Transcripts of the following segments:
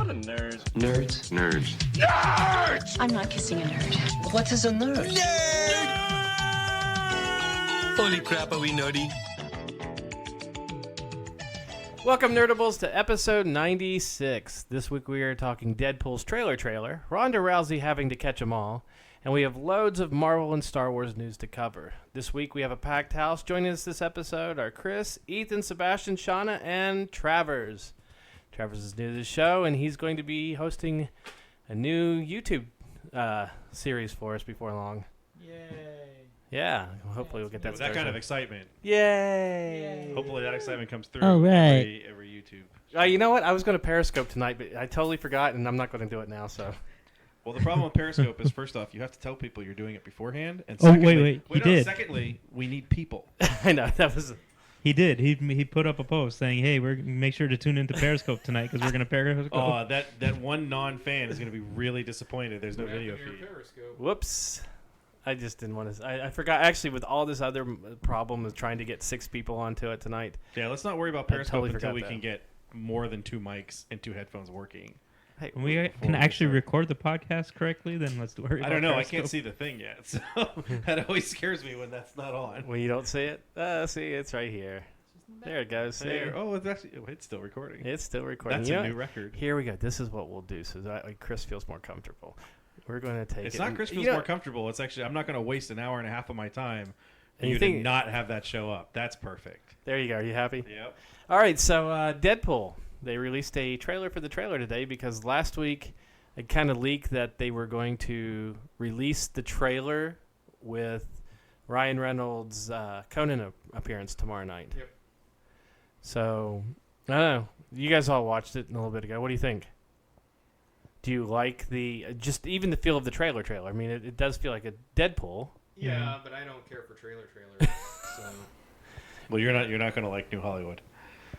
I'm a nerd. Nerds. Nerds. Nerds! I'm not kissing a nerd. What is a nerd? Nerd! Holy crap, are we nerdy? Welcome, Nerdables, to episode 96. This week we are talking Deadpool's trailer, Ronda Rousey having to catch 'em all, and we have loads of Marvel and Star Wars news to cover. This week we have a packed house. Joining us this episode are Chris, Ethan, Sebastian, Shauna, and Travers. Travers is new to the show, and he's going to be hosting a new YouTube series for us before long. Yay. Yeah, hopefully we'll get that With started. that kind of excitement. Yay! Hopefully that excitement comes through All right. every YouTube. You know what? I was going to Periscope tonight, but I totally forgot, and I'm not going to do it now, so... Well, the problem with Periscope is, first off, you have to tell people you're doing it beforehand. And Oh, secondly, wait, he did. Secondly, we need people. I know, that was... He did. He put up a post saying, "Hey, make sure to tune into Periscope tonight because we're gonna Periscope." Oh, that one non-fan is going to be really disappointed. There's no video feed. Whoops. I just didn't want to... I forgot, actually, with all this other problem of trying to get 6 people onto it tonight. Yeah, let's not worry about Periscope totally until forgot we that. can get more than 2 mics and 2 headphones working. Hey, we can actually record the podcast correctly. Then let's worry. I don't know. Periscope. I can't see the thing yet, so that always scares me when that's not on. when you don't see it? See, it's right here. There it goes. See? There. Oh, it's still recording. It's still recording. That's You a know new what? record. Here we go. This is what we'll do so that way Chris feels more comfortable. We're going to take It's it. not Chris feels more comfortable. It's actually, I'm not going to waste an hour and a half of my time And you you to think- not have that show up. That's perfect. There you go. Are you happy? Yep. All right, so Deadpool. They released a trailer for the trailer today because last week it kind of leaked that they were going to release the trailer with Ryan Reynolds' Conan appearance tomorrow night. Yep. So, I don't know. You guys all watched it a little bit ago. What do you think? Do you like just even the feel of the trailer? I mean, it does feel like a Deadpool. Yeah, but I don't care for trailers. So. Well, you're not going to like New Hollywood.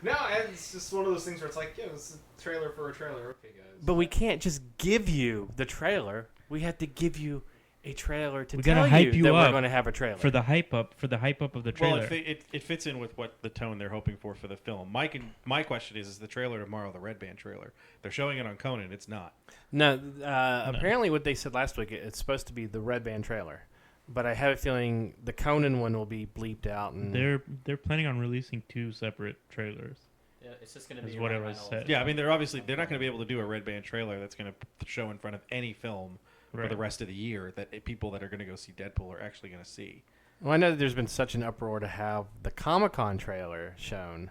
No, it's just one of those things where it's like, yeah, it's a trailer for a trailer. Okay, guys. But we can't just give you the trailer. We have to give you a trailer to We tell gotta hype you that we're up going to have a trailer. for the hype up of the trailer. Well, it fits in with what the tone they're hoping for the film. My question is the trailer tomorrow the Red Band trailer? They're showing it on Conan. It's not. No, apparently what they said last week, it's supposed to be the Red Band trailer. But I have a feeling the Conan one will be bleeped out. And they're planning on releasing 2 separate trailers. Yeah, it's just going to Is be what Ryan it was Reynolds. said. Yeah, I mean they're not going to be able to do a Red Band trailer that's going to show in front of any film for Right. the rest of the year that people that are going to go see Deadpool are actually going to see. Well, I know that there's been such an uproar to have the Comic-Con trailer shown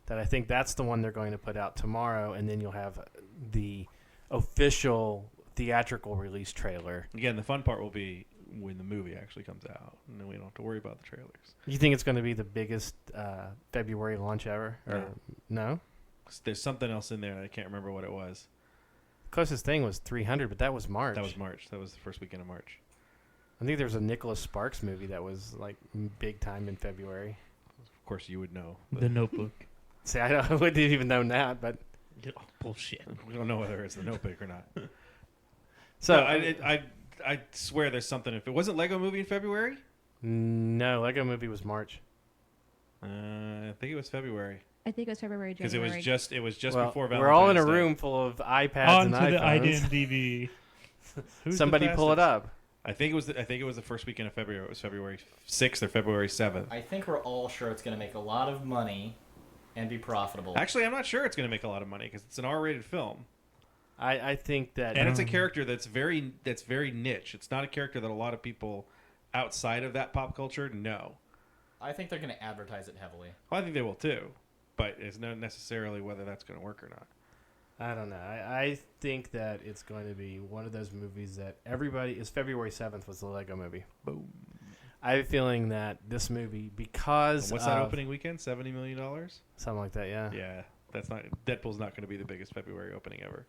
that I think that's the one they're going to put out tomorrow, and then you'll have the official theatrical release trailer. Again, the fun part will be when the movie actually comes out, and then we don't have to worry about the trailers. You think it's going to be the biggest February launch ever? Or no? There's something else in there, and I can't remember what it was. Closest thing was 300, but that was March. That was March. That was the first weekend of March. I think there was a Nicholas Sparks movie that was like big time in February. Of course, you would know. The Notebook. See, I wouldn't even know that, but Bullshit. We don't know whether it's the Notebook or not. so No, I swear there's something. If it wasn't Lego Movie in February, no, Lego Movie was March. I think it was February I think it was February, because January. it was just Well, before Valentine's we're all in a Day. room full of iPads On and to the iPhones. IMDb. Who's Somebody the pull it fastest? up. I think it was the first weekend of February. It was February 6th or February 7th. I think we're all sure it's going to make a lot of money and be profitable. Actually, I'm not sure it's going to make a lot of money because it's an R-rated film, I think that and it's a character that's very niche. It's not a character that a lot of people outside of that pop culture know. I think they're going to advertise it heavily. Well, I think they will too, but it's not necessarily whether that's going to work or not. I don't know. I think that it's going to be one of those movies that everybody is. February 7th was the Lego Movie. Boom. I have a feeling that this movie, because And what's that opening weekend? $70 million? something like that, yeah. Yeah, Deadpool's not going to be the biggest February opening ever.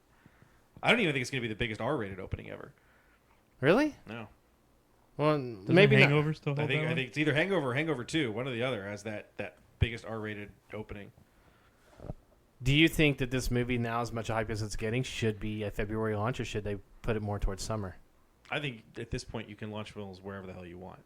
I don't even think it's going to be the biggest R-rated opening ever. Really? No. Well, Doesn't maybe not. Hangover still I hold think that one? it's either Hangover or Hangover 2. One or the other has that biggest R-rated opening. Do you think that this movie, now as much hype as it's getting, should be a February launch, or should they put it more towards summer? I think at this point you can launch films wherever the hell you want.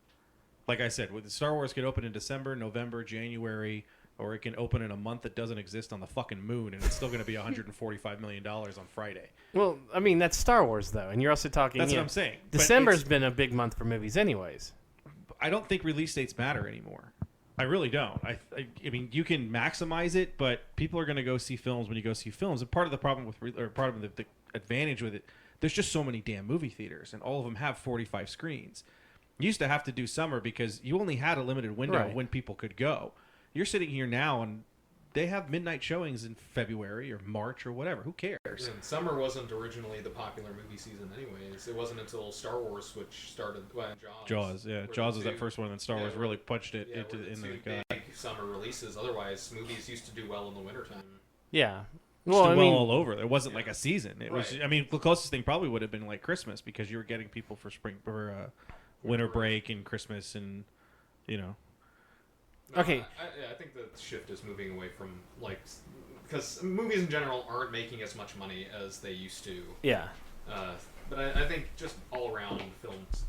Like I said, with Star Wars could open in December, November, January, or it can open in a month that doesn't exist on the fucking moon, and it's still going to be $145 million on Friday. Well, I mean, that's Star Wars, though, and you're also talking... That's you what know, I'm saying. But December's been a big month for movies anyways. I don't think release dates matter anymore. I really don't. I mean, you can maximize it, but people are going to go see films when you go see films. And part of the problem with, or part of the advantage with it, there's just so many damn movie theaters, and all of them have 45 screens. You used to have to do summer because you only had a limited window when people could go. You're sitting here now, and they have midnight showings in February or March or whatever. Who cares? And summer wasn't originally the popular movie season anyways. It wasn't until Star Wars, which started... Well, Jaws, yeah. Jaws was that first one, and then Star Wars really punched it into the big summer releases. Otherwise, movies used to do well in the wintertime. Yeah. Well, all over. There wasn't like a season. It was. Right. I mean, the closest thing probably would have been like Christmas, because you were getting people for winter break and Christmas, and No, Okay. I think the shift is moving away from because movies in general aren't making as much money as they used to. Yeah. But I think just all around films.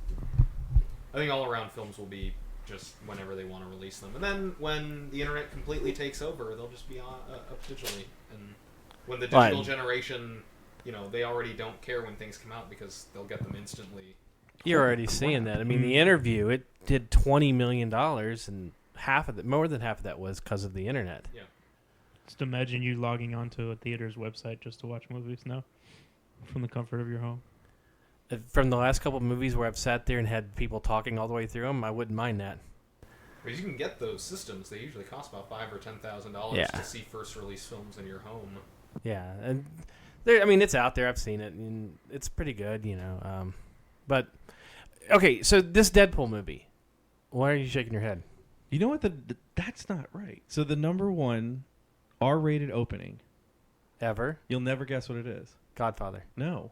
I think all around films will be just whenever they want to release them, and then when the internet completely takes over, they'll just be up digitally. And when the digital generation, they already don't care when things come out because they'll get them instantly. You're already seeing that. I mean, The Interview, it did $20 million, and more than half of that was because of the internet. Yeah. Just imagine you logging onto a theater's website just to watch movies now, from the comfort of your home. From the last couple of movies where I've sat there and had people talking all the way through them, I wouldn't mind that. But you can get those systems. They usually cost about $5,000 or $10,000 to see first release films in your home. Yeah, and it's out there. I've seen it, and it's pretty good, But okay, so this Deadpool movie, why are you shaking your head? you know what? That's not right. So the number one R-rated opening, Ever? you'll never guess what it is. Godfather. No.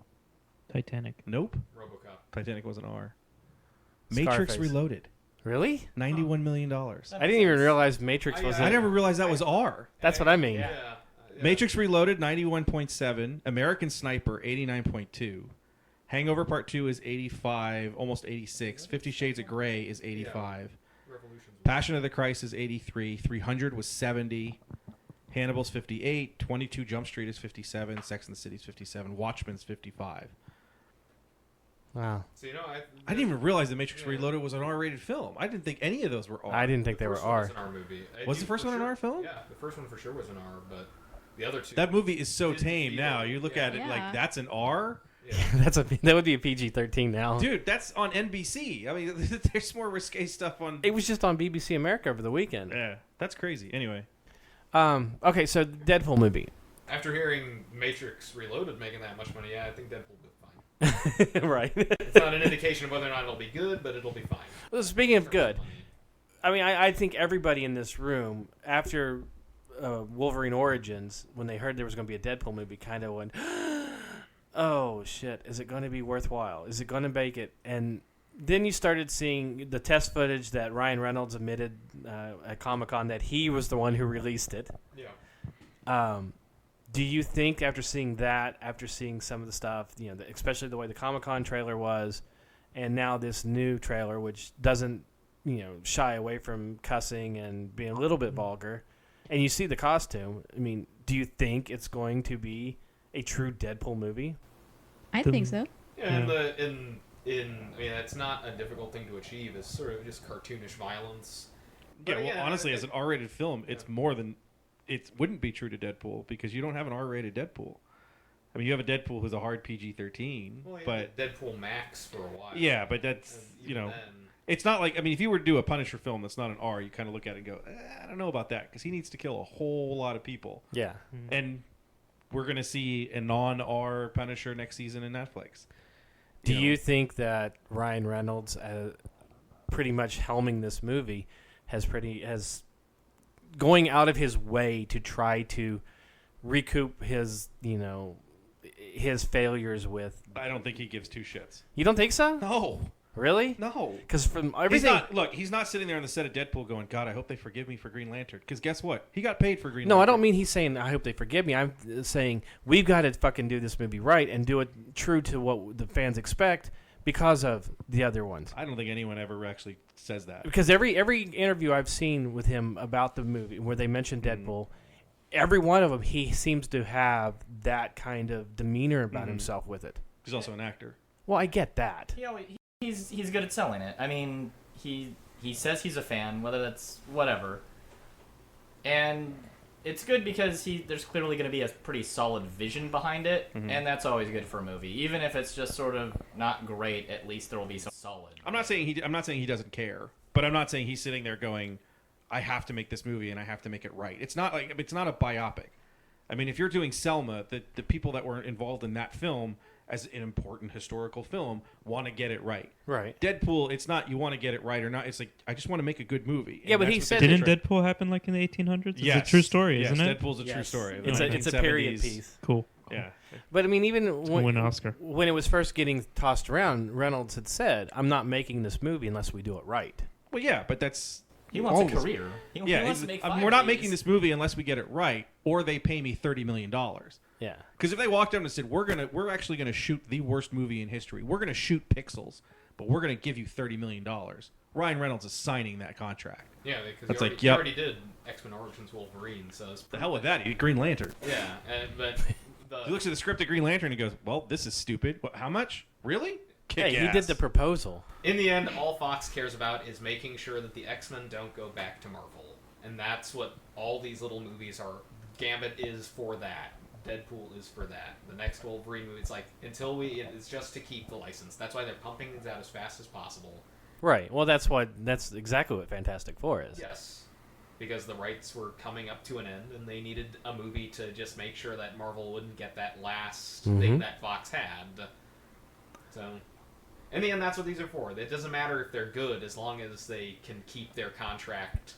Titanic. Nope. RoboCop. Titanic was an R. Scarface. Matrix Reloaded. Really? $91 million. I didn't even realize Matrix was. I never realized that was R. That's what I mean. Yeah. Matrix Reloaded, 91.7. American Sniper, 89.2. Hangover Part 2 is 85, almost 86. 50 Shades of Grey is 85. Passion of the Christ is 83. 300 was 70. Hannibal's 58. 22 Jump Street is 57. Sex and the City is 57. Watchmen's 55. Wow. So I didn't even realize that Matrix Reloaded was an R-rated film. I didn't think any of those were R. I didn't think they were R. Was an R movie. Was the first one an R film? Yeah, the first one for sure was an R, but the other two. That movie is so Didn't tame feel- now. You look at it Yeah. like that's an R. Yeah. That would be a PG-13 now. Dude, that's on NBC. I mean, there's more risque stuff on. It was just on BBC America over the weekend. Yeah, that's crazy. Anyway, Okay, so Deadpool movie. After hearing Matrix Reloaded making that much money, I think Deadpool will be fine. Right. It's not an indication of whether or not it'll be good, but it'll be fine. Well, speaking of good, I mean, I think everybody in this room, after Wolverine Origins, when they heard there was going to be a Deadpool movie, kind of went, oh, shit, is it going to be worthwhile? Is it going to make it? And then you started seeing the test footage that Ryan Reynolds admitted at Comic-Con that he was the one who released it. Yeah. Do you think after seeing that, after seeing some of the stuff, especially the way the Comic-Con trailer was, and now this new trailer, which doesn't, shy away from cussing and being a little bit vulgar, and you see the costume, I mean, do you think it's going to be a true Deadpool movie? I think so. Yeah, and it's not a difficult thing to achieve. It's sort of just cartoonish violence. yeah. But Well, honestly, as an R-rated film, it's more than. It wouldn't be true to Deadpool because you don't have an R-rated Deadpool. I mean, you have a Deadpool who's a hard PG-13, Well, yeah, but Deadpool Max for a while. yeah, but that's And even then, it's not like, I mean, if you were to do a Punisher film that's not an R, you kind of look at it and go, I don't know about that because he needs to kill a whole lot of people. Yeah. And we're going to see a non-R Punisher next season in Netflix. Do you think that Ryan Reynolds, pretty much helming this movie, has going out of his way to try to recoup his failures with? I don't think he gives two shits. You don't think so? No. Really? No. Because from everything, He's not sitting there on the set of Deadpool going, God, I hope they forgive me for Green Lantern. Because guess what? He got paid for Green no, Lantern. I don't mean he's saying I hope they forgive me. I'm saying we've got to fucking do this movie right and do it true to what the fans expect. because of the other ones. I don't think anyone ever actually says that. Because every interview I've seen with him about the movie where they mention Deadpool, every one of them he seems to have that kind of demeanor about himself with it. He's also an actor. Well, I get that. He's good at selling it. I mean, he says he's a fan, whether that's whatever. And it's good because there's clearly going to be a pretty solid vision behind it, and that's always good for a movie. Even if it's just sort of not great, at least there will be some solid. I'm not saying he doesn't care, but I'm not saying he's sitting there going, I have to make this movie and I have to make it right. It's not a biopic. I mean, if you're doing Selma, the people that were involved in that film as an important historical film want to get it right. Right. Deadpool, it's not you want to get it right or not. It's like, I just want to make a good movie. Yeah, And but that's he what said- Didn't Deadpool happen like in the 1800s? It's a true story, isn't it? Deadpool's a true story. The It's a period 1970s. piece. Cool. Yeah. But I mean, even Gonna win an Oscar. when it was first getting tossed around, Reynolds had said, "I'm not making this movie unless we do it right." Well, yeah, but that's... He wants always- a career. He Yeah, wants to make five we're not of making these. this movie unless we get it right, or they pay me $30 million. Yeah. Because if they walked down and said, we're actually gonna shoot the worst movie in history, we're gonna shoot Pixels, but we're gonna give you $30 million, Ryan Reynolds is signing that contract. Yeah, because That's you already, like, you yep. already did X-Men Origins Wolverine, so it's The hell with that, Green Lantern. Yeah, but He looks at the script of Green Lantern and he goes, well, this is stupid. What, how much? Really? Kick Hey, he did the proposal. in the end, all Fox cares about is making sure that the X-Men don't go back to Marvel. And that's what all these little movies are. Gambit is for that. Deadpool is for that. The next Wolverine movie, it's like, it's just to keep the license. That's why they're pumping things out as fast as possible. Right. Well, that's exactly what Fantastic Four is. Yes. Because the rights were coming up to an end, and they needed a movie to just make sure that Marvel wouldn't get that last thing that Fox had. So, in the end, that's what these are for. It doesn't matter if they're good, as long as they can keep their contract.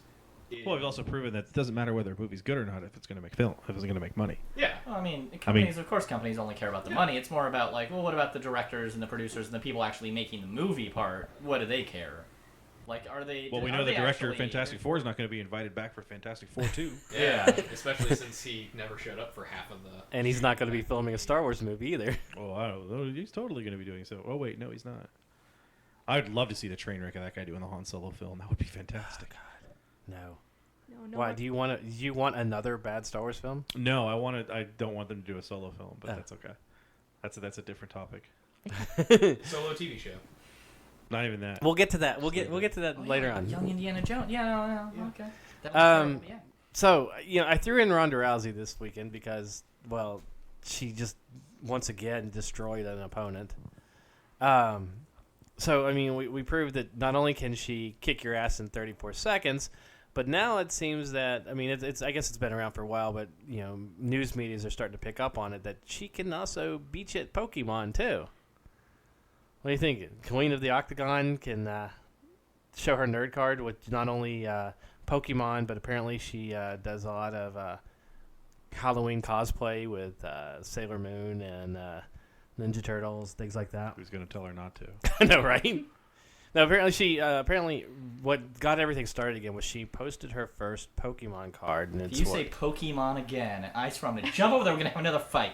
Well, we've also proven that it doesn't matter whether a movie's good or not if it's going to make film, if it's going to make money. Yeah. Well, I mean, of course, companies only care about the money. It's more about, like, well, what about the directors and the producers and the people actually making the movie part? What do they care? Like, are they... Well, we know the director of Fantastic Four is not going to be invited back for Fantastic Four 2. Yeah, especially since he never showed up for half of the... And he's not going to be filming a Star Wars movie either. Oh, I don't know. He's totally going to be doing so. Oh, wait, no, he's not. I'd love to see the train wreck of that guy doing the Han Solo film. That would be fantastic. No. No, Why do you want another bad Star Wars film? No, I don't want them to do a solo film, but that's okay. That's a different topic. Solo TV show. Not even that. We'll get to that. We'll get to that later on. Young Indiana Jones. Yeah, Yeah. okay. That was yeah. So, I threw in Ronda Rousey this weekend because, well, she just once again destroyed an opponent. So, I mean, we proved that not only can she kick your ass in 34 seconds, but now it seems that, I mean, it's I guess it's been around for a while, but, news medias are starting to pick up on it, that she can also beat you at Pokemon, too. What do you think? Queen of the Octagon can show her nerd card with not only Pokemon, but apparently she does a lot of Halloween cosplay with Sailor Moon and Ninja Turtles, things like that. Who's going to tell her not to? I know, right? No, apparently what got everything started again was she posted her first Pokemon card, and If it's you say Pokemon again, I swear I'm going to jump over there. We're going to have another fight.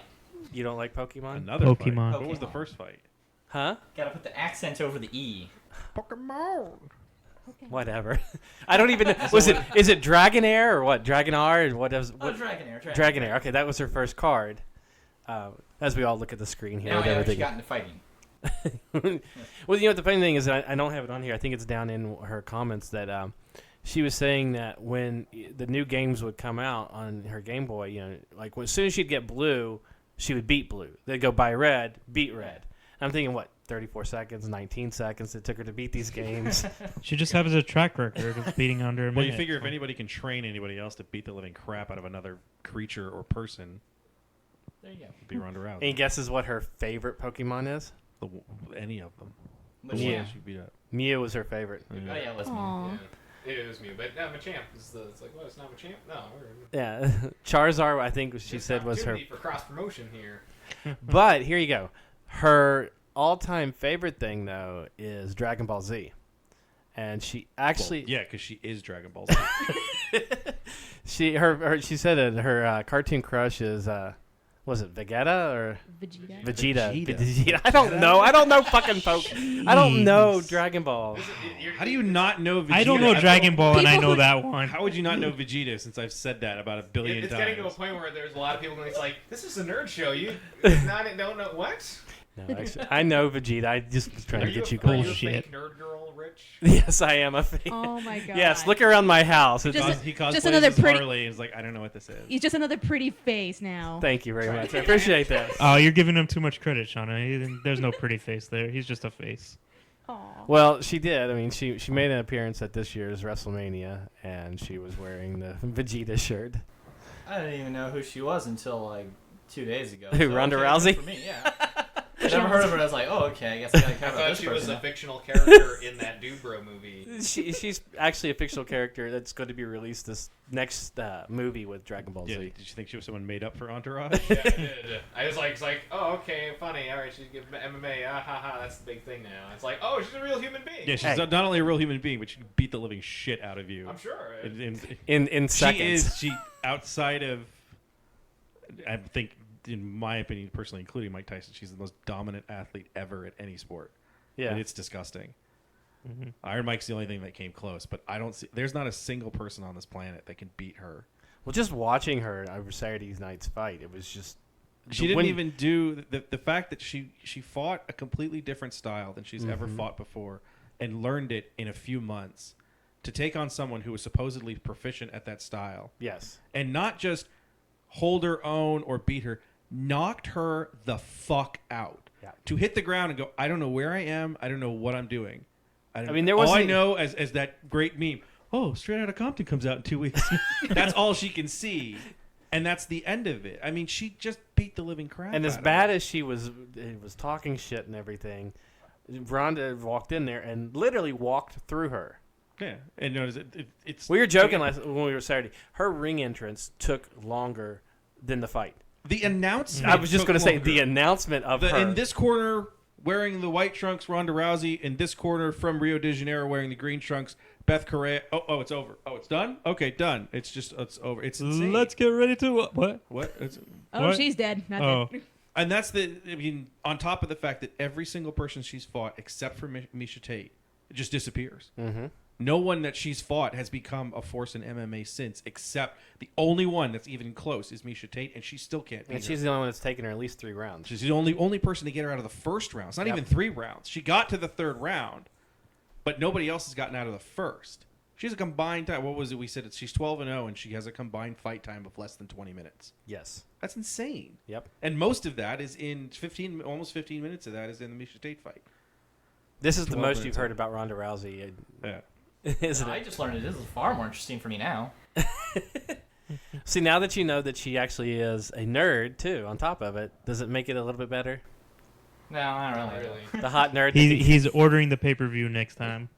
You don't like Pokemon? Another Pokemon. fight. What was the first fight? Huh? Got to put the accent over the E. Pokemon. Okay. Whatever. I don't even know. Is it Dragonair or what? Dragonair? What does? Oh, What? Dragonair. Dragonair. Okay, that was her first card. As we all look at the screen here Now with I actually everything. got into fighting. Well, the funny thing is, I don't have it on here. I think it's down in her comments that she was saying that when the new games would come out on her Game Boy, like as soon as she'd get blue, she would beat blue. They'd go buy red, beat red. I'm thinking, what, 34 seconds, 19 seconds it took her to beat these games. She just has a track record of beating under a minute. Well, you figure if anybody can train anybody else to beat the living crap out of another creature or person, There you go. it'd be Ronda Rousey. Any guesses what her favorite Pokemon is? Any of them. But The yeah. ones she beat up. Mew was her favorite. Oh, yeah, let's Aw. Yeah, it is Mew, but Machamp is it's like, what, it's not Machamp? No, Yeah, Charizard, I think she there's said was her. opportunity for cross promotion here. But here you go. Her all-time favorite thing though is Dragon Ball Z, and she actually Yeah, because she is Dragon Ball Z. she said that her cartoon crush is Was it Vegeta or Vegeta. Vegeta? I don't know. I don't know fucking I don't know Dragon Ball. How do you not know Vegeta? I don't know Dragon Ball, and I know that one. How would you not know Vegeta since I've said that about a billion It's times? getting to a point where there's a lot of people going, it's like, this is a nerd show. You don't know what? No, actually, I know Vegeta. I just was trying to get you Are you a bullshit. fake nerd girl, Rich? Yes, I am a fan. Oh my god. Yes, look around my house. It's Just- He cosplays just another as pretty- Harley and is like, I don't know what this is. He's just another pretty face now. Thank you very much. I appreciate that. Oh, you're giving him too much credit, Shauna. There's no pretty face there. He's just a face. Aw. Well, she did. I mean, she made an appearance at this year's WrestleMania, and she was wearing the Vegeta shirt. I didn't even know who she was until like 2 days ago. Who, Ronda Rousey? For me, yeah. I never heard of her. I was like, oh, okay. I guess I gotta I cover thought this she was person. a fictional character in that Dubro movie. She's actually a fictional character that's going to be released this next movie with Dragon Ball Yeah, Z. did you think she was someone made up for Entourage? Yeah, I did. I was like, it's like, oh, okay, funny. All right, she's giving MMA. Ah, ha, ha, that's the big thing now. It's like, oh, she's a real human being. Yeah, she's Hey. not only a real human being, but she can beat the living shit out of you. I'm sure. In seconds. She outside of, I think, in my opinion, personally, including Mike Tyson, she's the most dominant athlete ever at any sport. Yeah. And it's disgusting. Iron Mike's the only thing that came close, but I don't see. There's not a single person on this planet that can beat her. Well, just watching her over Saturday night's fight, it was just. She didn't even do the fact that she fought a completely different style than she's ever fought before and learned it in a few months to take on someone who was supposedly proficient at that style Yes. and not just hold her own or beat her, knocked her the fuck out. Yeah. To hit the ground and go, I don't know where I am, I don't know what I'm doing. I mean, there all I wasn't- know as that great meme, oh, Straight Outta Compton comes out in 2 weeks. That's all she can see. And that's the end of it. I mean, she just beat the living crap And out as of bad her. as she was talking shit and everything, Ronda walked in there and literally walked through her. Yeah, and notice it's. We were joking when we were Saturday. Her ring entrance took longer than the fight. The announcement. I was just took going to say longer. the announcement of her. In this corner wearing the white trunks, Ronda Rousey. In this corner from Rio de Janeiro wearing the green trunks, Beth Correa. Oh, it's over. Oh, it's done. Okay, done. It's over. It's insane. Let's get ready to what? What? Oh, What? she's dead. Not Oh. dead. And that's on top of the fact that every single person she's fought, except for Misha Tate, it just disappears. Mm-hmm. No one that she's fought has become a force in MMA since, except the only one that's even close is Misha Tate, and she still can't beat And her. she's the only one that's taken her at least 3 rounds. She's the only person to get her out of the first round. It's not even 3 rounds. She got to the 3rd round, but nobody else has gotten out of the first. She has a combined time. What was it? We said she's 12-0, and she has a combined fight time of less than 20 minutes. Yes. That's insane. Yep. And most of that is in almost 15 minutes of that is in the Misha Tate fight. This is the 12 most minutes you've heard about Ronda Rousey, Yeah. isn't I it? just learned this is far more interesting for me now. See, now that you know that she actually is a nerd, too, on top of it, does it make it a little bit better? No, I don't Not really. really. The hot nerd. He's ordering the pay-per-view next time.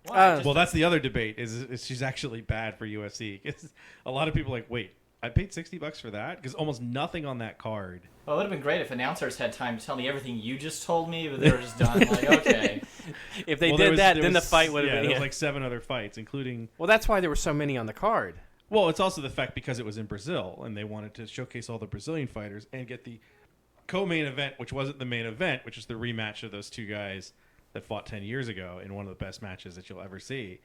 Well, that's the other debate is she's actually bad for UFC. 'Cause a lot of people are like, wait, I paid $60 for that? Because almost nothing on that card. Well, it would have been great if announcers had time to tell me everything you just told me, but they were just done. Like, okay. If they Well, there did was- that, there then the was- fight would have yeah, been. there was like 7 other fights, including. Well, that's why there were so many on the card. Well, it's also the fact because it was in Brazil and they wanted to showcase all the Brazilian fighters and get the co-main event, which wasn't the main event, which is the rematch of those 2 guys that fought 10 years ago in one of the best matches that you'll ever see.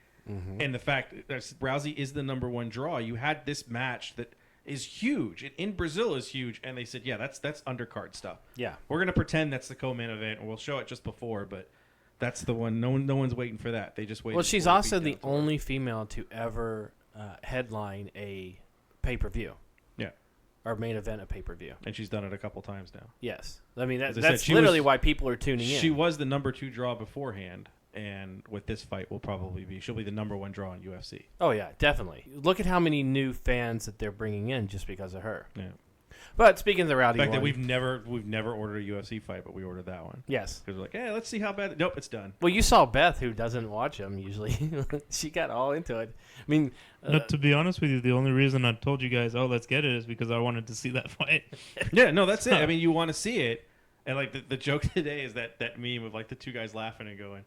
And the fact that Rousey is the #1 draw. You had this match that is huge. In Brazil is huge, and they said, yeah, that's undercard stuff. Yeah. We're going to pretend that's the co-main event, and we'll show it just before, but that's the one. No one's waiting for that. They just wait. Well, she's also the only female to ever headline a pay-per-view. Yeah. Or main event a pay-per-view. And she's done it a couple times now. Yes. I mean, As I that's said, she literally was- why people are tuning in. She was the #2 draw beforehand, and with this fight, she'll be the #1 draw in UFC. Oh, yeah, definitely. Look at how many new fans that they're bringing in just because of her. Yeah. But speaking of the rowdy The fact one, that we've never ordered a UFC fight, but we ordered that one yes. because we're like, hey, let's see how bad. Nope, it's done. Well, you saw Beth, who doesn't watch them usually. She got all into it. I mean, But to be honest with you, the only reason I told you guys, oh, let's get it, is because I wanted to see that fight. Yeah, no, that's it. I mean, you want to see it, and like the joke today is that meme of like the 2 guys laughing and going,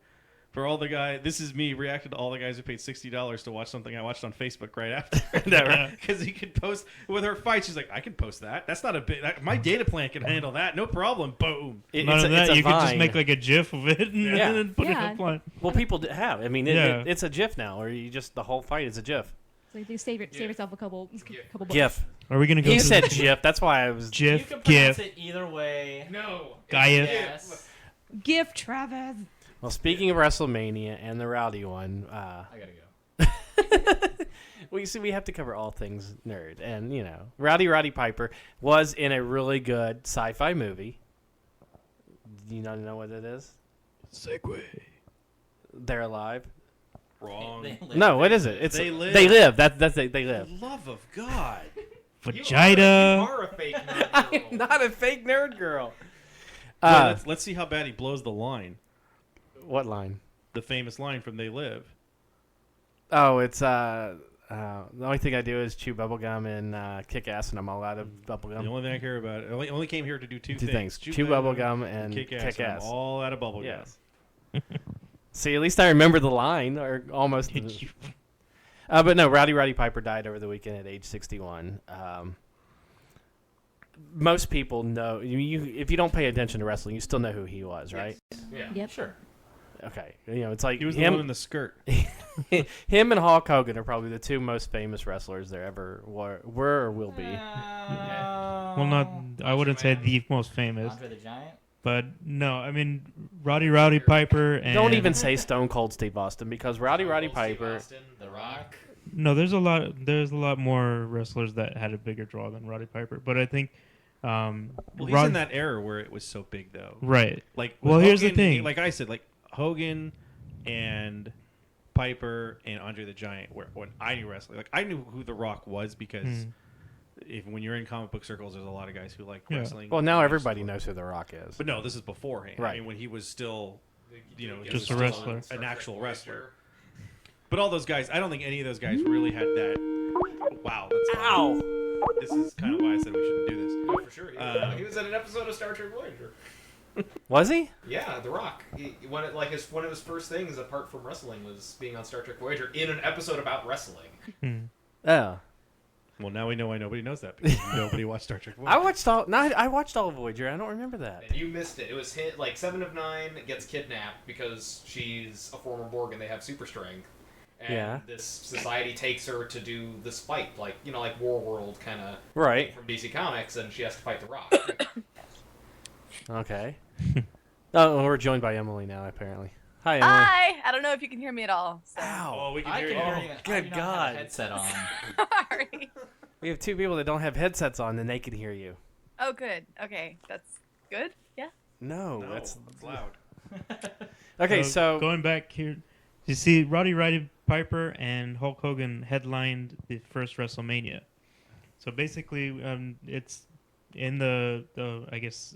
For all the guys, this is me reacting to all the guys who paid $60 to watch something I watched on Facebook right after. Because he could post with her fight. She's like, I can post that. That's not a big. My data plan can handle that. No problem. Boom. None of that. You could just make like a GIF of it and then put it Yeah. up on. Well, people have. I mean, Yeah. it's a GIF now, or you just the whole fight is a GIF. So you save yourself a couple bucks. GIF. Are we gonna go? He to said the GIF. That's why I was. You GIF, can pronounce GIF. it either way. No. Gaius. Yes. Gift, Travis. Well, speaking of WrestleMania and the rowdy one, I gotta go. we have to cover all things nerd, and Roddy Piper was in a really good sci-fi movie. Do you not know what it is? Segway. They're Alive. Wrong. They live. No, what is it? It's They Live. They live. That's they For live. the love of God. You Vagina. are a fake nerd girl. I'm not a fake nerd girl. Let's see how bad he blows the line. What line? The famous line from They Live. Oh, it's the only thing I do is chew bubblegum and kick ass, and I'm all out of bubblegum. The only thing I care about. I only came here to do two things: things. chew bubblegum and kick ass. kick and I'm ass. all out of bubblegum. Yes. See, at least I remember the line, or almost. But no, Roddy Piper died over the weekend at age 61. Most people know you. If you don't pay attention to wrestling, you still know who he was, right? Yeah. Yep. Sure. Okay, it's like He was the one in the skirt. him and Hulk Hogan are probably the two most famous wrestlers there ever were or will be. Well, not. I wouldn't say the most famous, Andre the Giant. but no. I mean, Roddy Piper and. Don't even say Stone Cold Steve Austin, because Roddy Piper. Austin, The Rock. No, there's a lot more wrestlers that had a bigger draw than Roddy Piper, but I think. Well, he's in that era where it was so big, though. Right. Like, Well, with here's the Hogan, thing. Like I said, like Hogan and Piper and Andre the Giant were when I knew wrestling. Like I knew who The Rock was because when you're in comic book circles, there's a lot of guys who like wrestling. Well, now everybody knows who The Rock is. But no, this is beforehand. Right. I mean, when he was still, Yeah, Just he a was wrestler. still on An actual Star Trek wrestler. Voyager. But all those guys, I don't think any of those guys really had that. Wow, that's Ow! This is kind of why I said we shouldn't do this. Oh, for sure. He was in an episode of Star Trek Voyager. Was he? Yeah, The Rock. One of his first things, apart from wrestling, was being on Star Trek Voyager in an episode about wrestling. Oh. Well, now we know why nobody knows that because nobody watched Star Trek. I watched all of Voyager. I don't remember that. And you missed it. It was like 7 of 9 gets kidnapped because she's a former Borg and they have super strength. And Yeah. this society takes her to do this fight, like War World kind of Right. from DC Comics, and she has to fight The Rock. Okay. Oh, we're joined by Emily now, apparently. Hi, Emily. Hi. I don't know if you can hear me at all. So. Oh, we can I hear can you. hear Oh, you. good I do not have God. a headset on. Sorry. We have two people that don't have headsets on, and they can hear you. Oh, good. Okay, that's good. Yeah. No, No, that's it's loud. okay. So going back here, you see Roddy Piper and Hulk Hogan headlined the first WrestleMania. So basically, it's in the I guess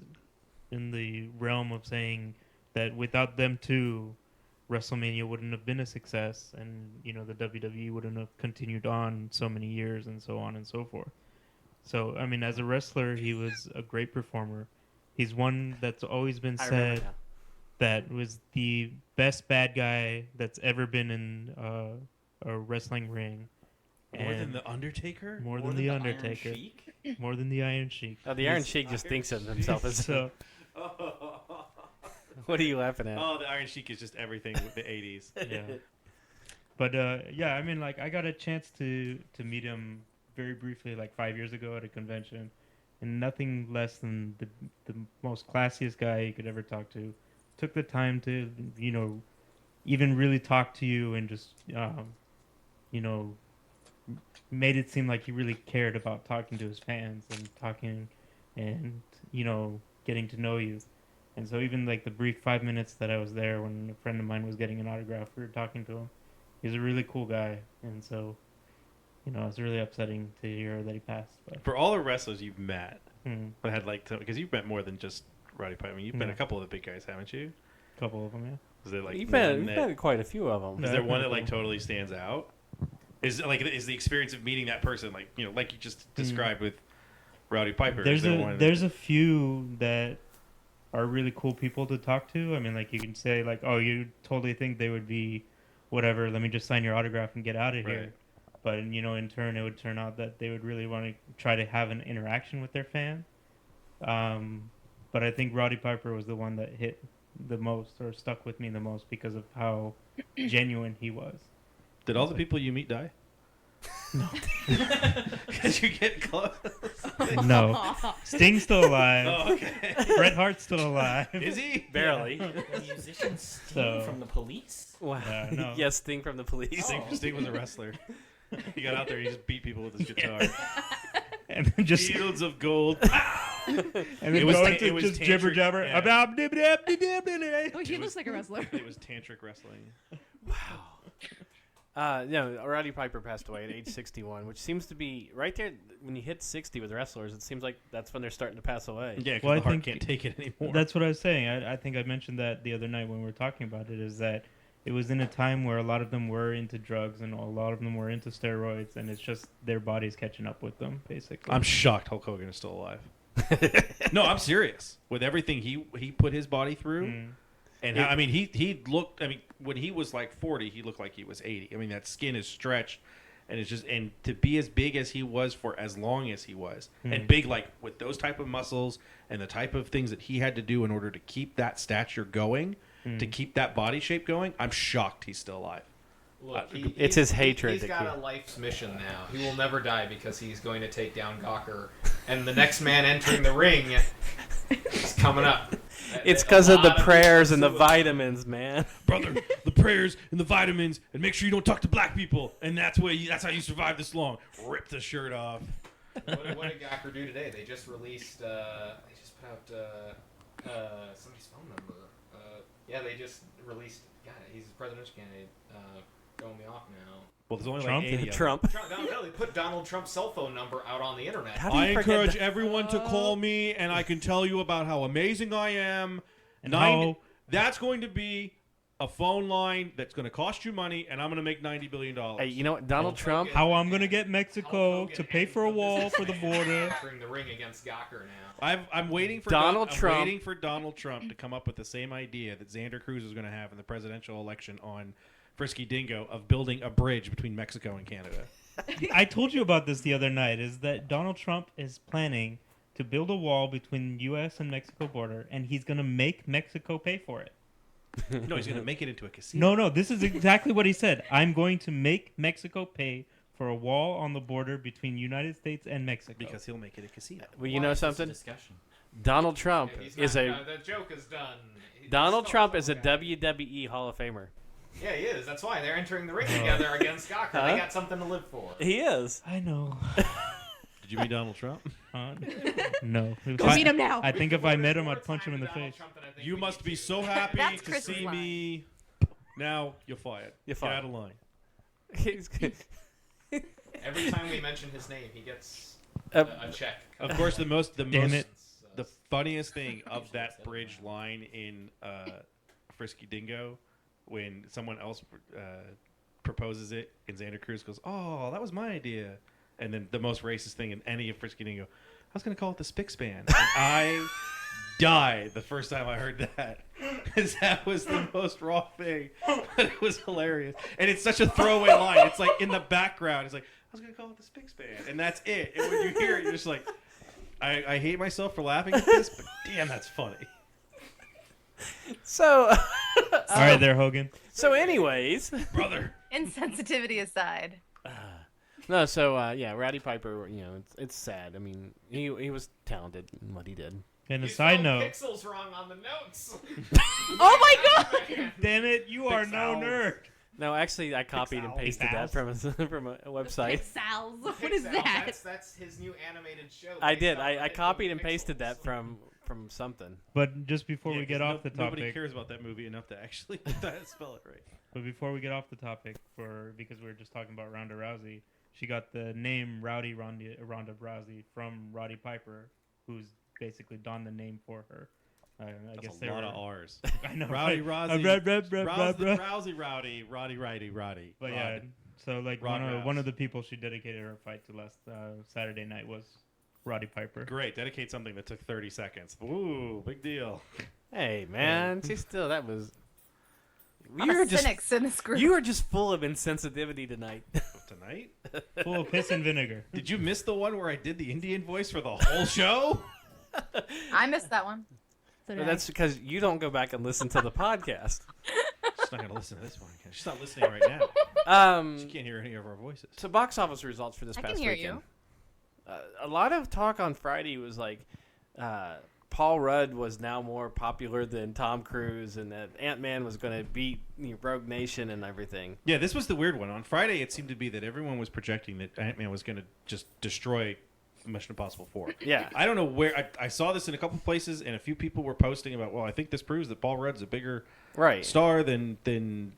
in the realm of saying that without them two, WrestleMania wouldn't have been a success, and the WWE wouldn't have continued on so many years, and so on and so forth. So I mean, as a wrestler, he was a great performer. He's one that's always been I remember said now. that was the best bad guy that's ever been in a wrestling ring. More than And the Undertaker? more More than than the Iron Undertaker. Sheik? More than the Iron Sheik. Oh, the Iron Sheik just thinks of himself as. So What are you laughing at? Oh, the Iron Sheik is just everything with the 80s. yeah. But yeah, I mean, like I got a chance to meet him very briefly, like 5 years ago at a convention, and nothing less than the most classiest guy you could ever talk to. Took the time to even really talk to you, and just made it seem like he really cared about talking to his fans and talking and getting to know you. And so even like the brief 5 minutes that I was there when a friend of mine was getting an autograph, we were talking to him. He's a really cool guy, and so it's really upsetting to hear that he passed. But For all the wrestlers you've met, a I had because you've met more than just Roddy Piper. I mean, you've met a couple of the big guys, haven't you? couple of them, yeah. Is there like You've one been quite a few of them. is there one that like totally stands out? Is the experience of meeting that person like like you just described with Roddy Piper? Is there one There's a few that are really cool people to talk to. I mean, like you can say like, oh, you totally think they would be whatever. Let me just sign your autograph and get out of here. Right. But in turn, it would turn out that they would really want to try to have an interaction with their fan. But I think Roddy Piper was the one that hit the most or stuck with me the most because of how genuine he was. Did all the people you meet die? No. Because you're getting close. No. Sting's still alive. Oh, okay. Bret Hart's still alive. Is he? Barely. The musician Sting So- from the Police? Wow. No. Yes, Sting from the Police. Sting was a wrestler. He got out there. He just beat people with his guitar. And then just Fields of gold. and then It was go ta- into it was just jibber tantric, jabber. yeah. Oh, he looks like a wrestler. It was tantric wrestling. Roddy Piper passed away at age 61, which seems to be right there when you hit 60 with wrestlers. It seems like that's when they're starting to pass away. Yeah, because Well, I the heart think can't take it anymore. That's what I was saying. I think I mentioned that the other night when we were talking about it, is that it was in a time where a lot of them were into drugs and a lot of them were into steroids, and it's just their bodies catching up with them, basically. I'm shocked Hulk Hogan is still alive. No, I'm serious. With everything he put his body through, and I mean he looked. I mean, when he was like 40, he looked like he was 80. I mean, that skin is stretched, and it's just and to be as big as he was for as long as he was, and big like with those type of muscles and the type of things that he had to do in order to keep that stature going, to keep that body shape going. I'm shocked he's still alive. Look, It's his hatred He's that got keep- a life's mission now. He will never die because he's going to take down Gawker, and the next man entering the ring is coming up. It's A because of the lot prayers people and the suicide. vitamins, man. Brother, the prayers and the vitamins, and make sure you don't talk to black people, and that's how you survive this long. Rip the shirt off. What did Gawker do today? They just released. They just put out somebody's phone number. Yeah, they just released. God, he's a presidential candidate. Throwing me off now. Well, there's only Trump? like 80 of them. Trump. No, they put Donald Trump's cell phone number out on the internet. How do you I forget encourage that? everyone to call me, and I can tell you about how amazing I am. And how- That's going to be a phone line that's going to cost you money, and I'm going to make $90 billion. Hey, you know what? Donald Trump. How I'm gonna get Mexico Hulk to Hogan pay and for a wall for the businessman border. entering the ring against Gawker now. I'm waiting for Donald I'm Trump. waiting for Donald Trump to come up with the same idea that Xander Cruz is going to have in the presidential election on Frisky Dingo of building a bridge between Mexico and Canada. I told you about this the other night. Is that Donald Trump is planning to build a wall between U.S. and Mexico border, and he's gonna make Mexico pay for it. No, he's going to make it into a casino. No, this is exactly what he said. I'm going to make Mexico pay for a wall on the border between United States and Mexico. Because he'll make it a casino. Well, you Why know is this a something? discussion? Donald Trump He's is not- a no, the joke is done. Donald He's Trump still is a guy. WWE Hall of Famer. Yeah, he is. That's why they're entering the ring together against Gawker. Huh? They got something to live for. He is. I know. Did you meet Donald Trump? No. Go meet him now. I think if I met him, I'd More punch him in the time with face. Donald Trump than I think You we must need be to. so happy That's to Chris's see line. me. Now you're fired. You're Get fired. out of line. He's good. Every time we mention his name, he gets Uh, a check. Of course, the Damn it. the funniest thing of that bridge line in Frisky Dingo, when someone else proposes it, and Xander Cruz goes, "Oh, that was my idea," and then the most racist thing in any of Frisky Dingo, I was going to call it the Spick Span. And I died the first time I heard that, because that was the most raw thing, but it was hilarious, and it's such a throwaway line. It's like in the background. It's like, I was going to call it the Spick Span, and that's it. And when you hear it, you're just like, I hate myself for laughing at this, but damn, that's funny. So, All right, there, Hogan. so anyways, Brother. Insensitivity aside. no. So yeah, Roddy Piper. You know, it's sad. I mean, he was talented in what he did. And a You side spelled note, Pixels wrong on the notes. Oh my god! damn it, you are no nerd. No, actually, I copied and pasted that from a website. Pixels. What is Pixels, that? That's his new animated show. I based did. off I of copied Deadpool and pasted Pixels. that from something. But just before Yeah, we get 'cause off the nobody topic, cares about that movie enough to actually spell it right. but before we get off the topic, because we were just talking about Ronda Rousey, she got the name Ronda Rousey from Roddy Piper, who's basically donned the name for her. I guess That's they a lot were, of R's. I know, Rowdy right? Rousey. Rousey. Rousey Rowdy. Roddy Roddy. But yeah, Rod. so like Rod one Rouse. of the people she dedicated her fight to last Saturday night was Roddy Piper. Great. Dedicate something that took 30 seconds. Ooh, big deal. Hey, man. She's still, that was... I'm a cynics in this group. You are just full of insensitivity tonight. Tonight? Full of piss and vinegar. Did you miss the one where I did the Indian voice for the whole show? I missed that one. So But did that's because you don't go back and listen to the podcast. She's not going to listen to this one. She's not listening right now. She She can't hear any of our voices. So box office results for this I past can hear weekend. you. A lot of talk on Friday was like Paul Rudd was now more popular than Tom Cruise, and that Ant-Man was going to beat Rogue Nation and everything. Yeah, this was the weird one. On Friday, it seemed to be that everyone was projecting that Ant-Man was going to just destroy Mission Impossible 4. Yeah. I don't know where. I saw this in a couple places, and a few people were posting about, well, I think this proves that Paul Rudd's a bigger Right. star than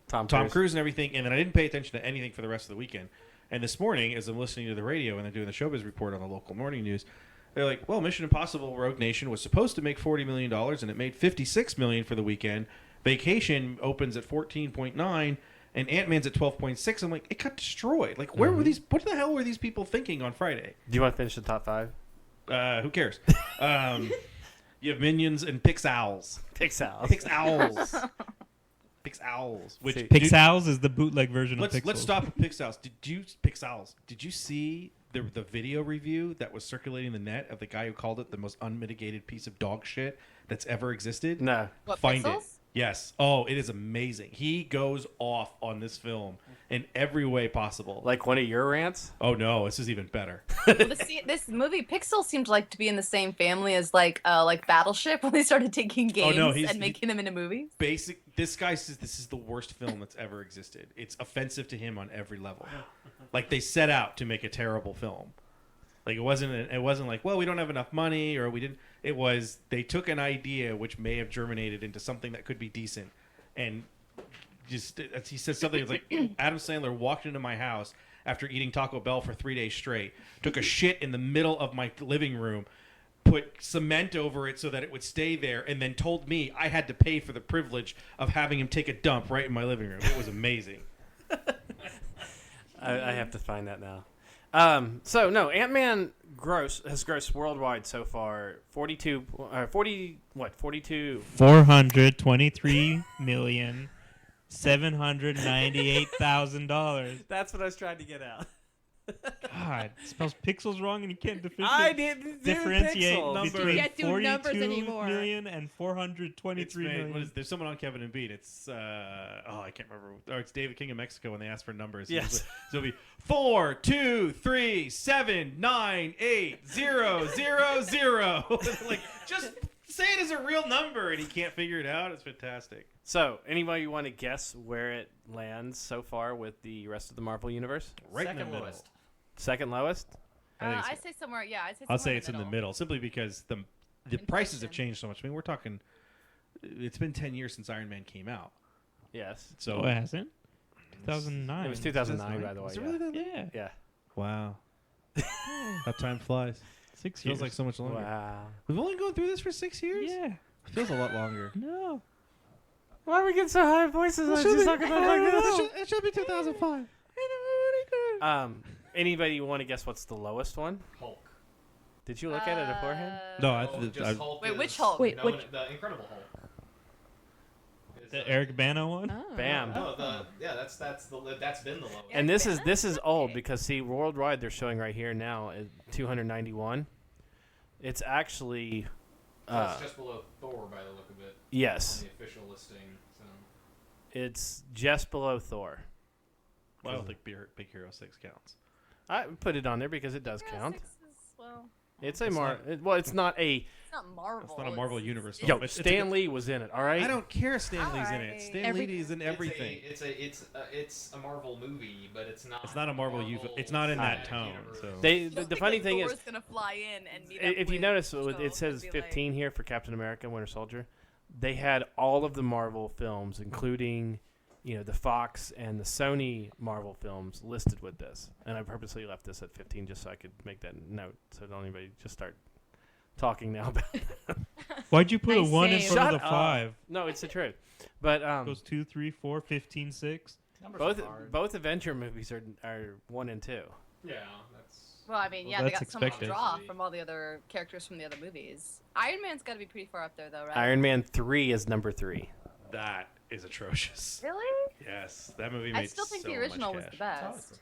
Tom Tom Cruise. Cruise and everything. And then I didn't pay attention to anything for the rest of the weekend. And this morning, as I'm listening to the radio and they're doing the Showbiz Report on the local morning news, they're like, well, Mission Impossible Rogue Nation was supposed to make $40 million, and it made $56 million for the weekend. Vacation opens at 14.9, and Ant-Man's at 12.6. I'm like, it got destroyed. Like, where were these? What the hell were these people thinking on Friday? Do you want to finish the top 5? Who cares? You have Minions and Pixels. Pixels. Pixels. Pixels. Which See, Pixels is the bootleg version let's of Pixels. let's stop at Pixels. Did you see the video review that was circulating the net of the guy who called it the most unmitigated piece of dog shit that's ever existed? No. What, Find it. Pixels? Yes. Oh, it is amazing. He goes off on this film in every way possible. Like one of your rants? Oh no, this is even better. Well, this movie Pixels seemed like to be in the same family as like Battleship when they started taking games he's- and making them into movies. This guy says this is the worst film that's ever existed. It's offensive to him on every level. Like they set out to make a terrible film. Like it wasn't like, well, we don't have enough money or we didn't. It was they took an idea which may have germinated into something that could be decent, and just he said something it's like Adam Sandler walked into my house after eating Taco Bell for 3 days straight, took a shit in the middle of my living room, put cement over it so that it would stay there, and then told me I had to pay for the privilege of having him take a dump right in my living room. It was amazing. I have to find that now. So no, Ant-Man has grossed worldwide so far 42 $423,798,000. That's what I was trying to get out. God, it spells pixels wrong, and you can't I didn't do differentiate pixels. between Can't do numbers 42 anymore. million and 423 million. What is, there's someone on Kevin and Beat. It's I can't remember. Or it's David King of Mexico when they ask for numbers. Yes. So it'll be 4, 2, 3, 7, 9, 8, 0, 0, 0. Like just say it as a real number, and he can't figure it out. It's fantastic. So, anybody want to guess where it lands so far with the rest of the Marvel universe? Right Second in the middle. lowest. Second lowest? I think so. I'd say somewhere. Yeah, I'd say. I'll somewhere say it's in the middle, simply because the prices have changed so much. I mean, we're talking. It's been 10 years since Iron Man came out, Yes. so Oh, it hasn't? 2009. It was 2009, by the way. Is it Yeah. really that long? Yeah. Yeah. Wow. How time flies. 6 years. Feels like so much longer. Wow. We've only gone through this for 6 years? Yeah. Feels a lot longer. No. Why are we getting so high voices? It should be 2005. Anybody want to guess what's the lowest one? Hulk. Did you look at it beforehand? No, Hulk Wait, is which Hulk? Wait, known- which- The Incredible Hulk. Is, The Eric Bana one? Oh. Bam. No, that's been the lowest. And this is Bana? old Okay. because see worldwide they're showing right here now at 291. It's actually So it's just below Thor by the look of it. yes, On the official listing. So. it's just below Thor. Well, I don't think Big Hero 6 counts. I put it on there because it does count. Well, It's a It's it's not a it's not Marvel. It's not a Marvel universe. yo. It's Stan Lee was in it. All right. I don't care. Stan Lee's in it. Alright. Stan Lee is in everything. It's a Marvel movie, but it's not. It's not a Marvel. It's not in that cinematic tone. universe. So The funny thing is, Thor's gonna fly in and meet up if you with notice, Hulk it says and be 15 here for Captain America: Winter Soldier. They had all of the Marvel films, including, the Fox and the Sony Marvel films listed with this. And I purposely left this at 15 just so I could make that note, so don't anybody just start talking now about it. Why'd you put Nice a 1 in save. front Shut of the up. 5? No, it's the truth. But Goes 2, 3, 4, 15, 6. Numbers are hard. both Avenger movies are 1 and 2. Yeah, that's. Well, I mean, Well, yeah, they that's got so much expected. draw from all the other characters from the other movies. Iron Man's got to be pretty far up there, though, right? Iron Man 3 is number 3. That is atrocious. Really? Yes, that movie made I still think so the original much was the cash. best.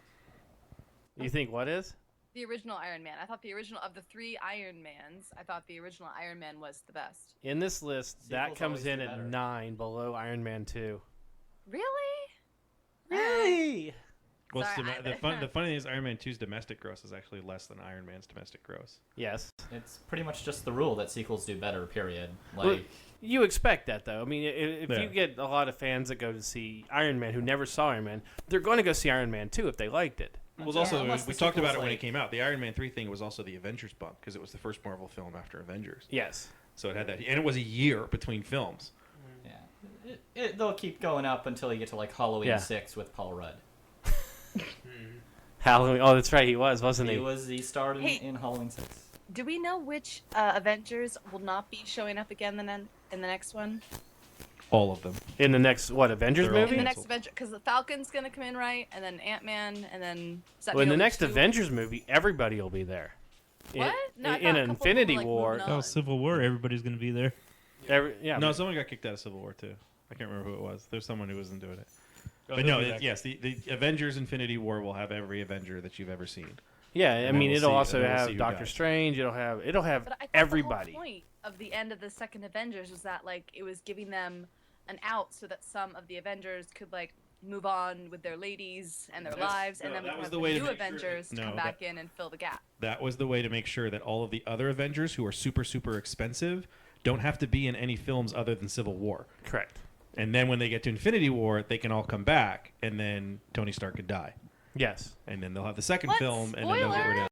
You think what is? The original Iron Man. I thought the original of the 3 Iron Mans, I thought the original Iron Man was the best. In this list, that Sequels comes always in do at better. 9, below Iron Man 2. Really? Really? Well, Sorry, the funny thing is Iron Man 2's domestic gross is actually less than Iron Man's domestic gross. Yes. It's pretty much just the rule that sequels do better. Period. Well, Like, you expect that, though. I mean, if Yeah. you get a lot of fans that go to see Iron Man who never saw Iron Man, they're going to go see Iron Man 2 if they liked it. Well, Yeah, also unless we the talked about sequel's it when like- it came out. The Iron Man 3 thing was also the Avengers bump because it was the first Marvel film after Avengers. Yes. So it had that, and it was a year between films. yeah, they'll keep going up until you get to like Halloween Yeah. 6 with Paul Rudd. Halloween. Oh, that's right. He was, wasn't he? He starred Hey. in Halloween 6. Do we know which Avengers will not be showing up again in the next one? All of them. In the next, what, Avengers They're all movie? In the next Canceled. Avenger, because the Falcon's gonna come in, right? And then Ant-Man, and then... does that Well, in mean the only next 2? Avengers movie, everybody will be there. What? No, I in thought a couple Infinity were, like, War, moving Oh, on. Civil War, everybody's going to be there. yeah. No, but- someone got kicked out of Civil War too. I can't remember who it was. There's someone who wasn't doing it. Oh, But they'll no, be back. yes, the Avengers Infinity War will have every Avenger that you've ever seen. Yeah, I And mean, then it'll we'll also see- and then we'll see have who Doctor dies. Strange. It'll have But I thought everybody. the whole point of the end of the second Avengers was that like it was giving them an out so that some of the Avengers could like move on with their ladies and their lives, and no, then we that could was have the the way to new make sure that- Avengers No, come that- back in and fill the gap. That was the way to make sure that all of the other Avengers who are super, super expensive don't have to be in any films other than Civil War. Correct. And then when they get to Infinity War, they can all come back, and then Tony Stark could die. Yes. And then they'll have the second What? film, and then they'll get rid of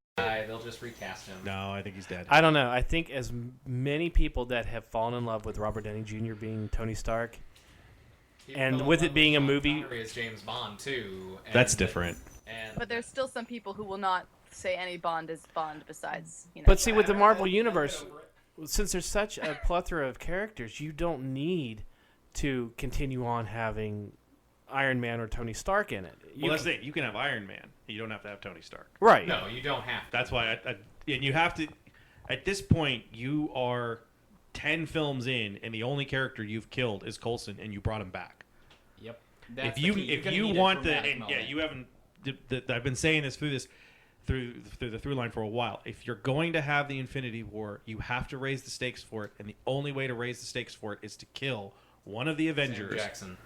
They'll just recast him. No, I think he's dead. I don't know. I think as many people that have fallen in love with Robert Downey Jr. being Tony Stark, He And fell in with it love being a Sean movie- Connery as James Bond too. And That's different. And But there's still some people who will not say any Bond is Bond besides, you know. but see, with the Marvel I'll Universe, get over it. since there's such a plethora of characters, you don't need to continue on having Iron Man or Tony Stark in it. Well, that's the thing. You can have Iron Man. You don't have to have Tony Stark. Right. No, you don't have to. That's why and you have to. At this point, you are 10 films in, and the only character you've killed is Coulson, and you brought him back. Yep. If you want the and yeah, you haven't. I've been saying this through the through line for a while. If you're going to have the Infinity War, you have to raise the stakes for it, and the only way to raise the stakes for it is to kill one of the Sam Avengers. Jackson.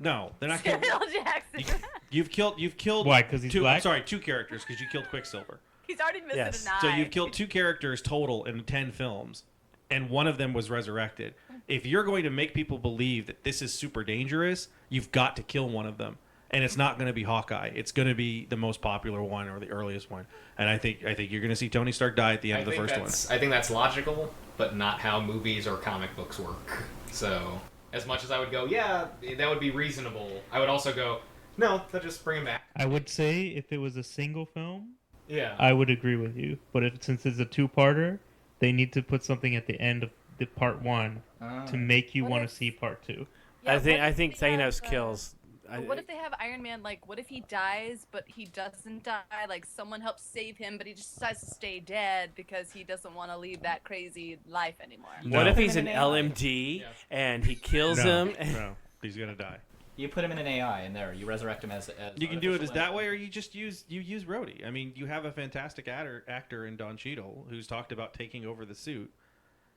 No, they're not killing. Samuel Jackson. You've killed. Why, 'cause he's two, black? I'm sorry, two characters because you killed Quicksilver. He's already missing Yes. an eye. So you've killed two characters total in 10 films, and one of them was resurrected. If you're going to make people believe that this is super dangerous, you've got to kill one of them. And it's not going to be Hawkeye. It's going to be the most popular one or the earliest one. And I think you're going to see Tony Stark die at the end of the first one. I think that's logical, but not how movies or comic books work. So, as much as I would go, yeah, that would be reasonable, I would also go, no, they'll just bring him back. I would say if it was a single film, Yeah. I would agree with you. But since it's a two-parter, they need to put something at the end of the part one to make you What want to if- see part two. Yeah, I think what if they Thanos have, kills. But what if they have Iron Man, like, what if he dies, but he doesn't die? Like, someone helps save him, but he just decides to stay dead because he doesn't want to leave that crazy life anymore. What No. if he's an Put him in an LMD Yeah. and he kills him? No, he's going to die. You put him in an AI, and there you resurrect him as You can do it as artificial that intelligence. way, or you just use Rhodey. I mean, you have a fantastic actor in Don Cheadle who's talked about taking over the suit.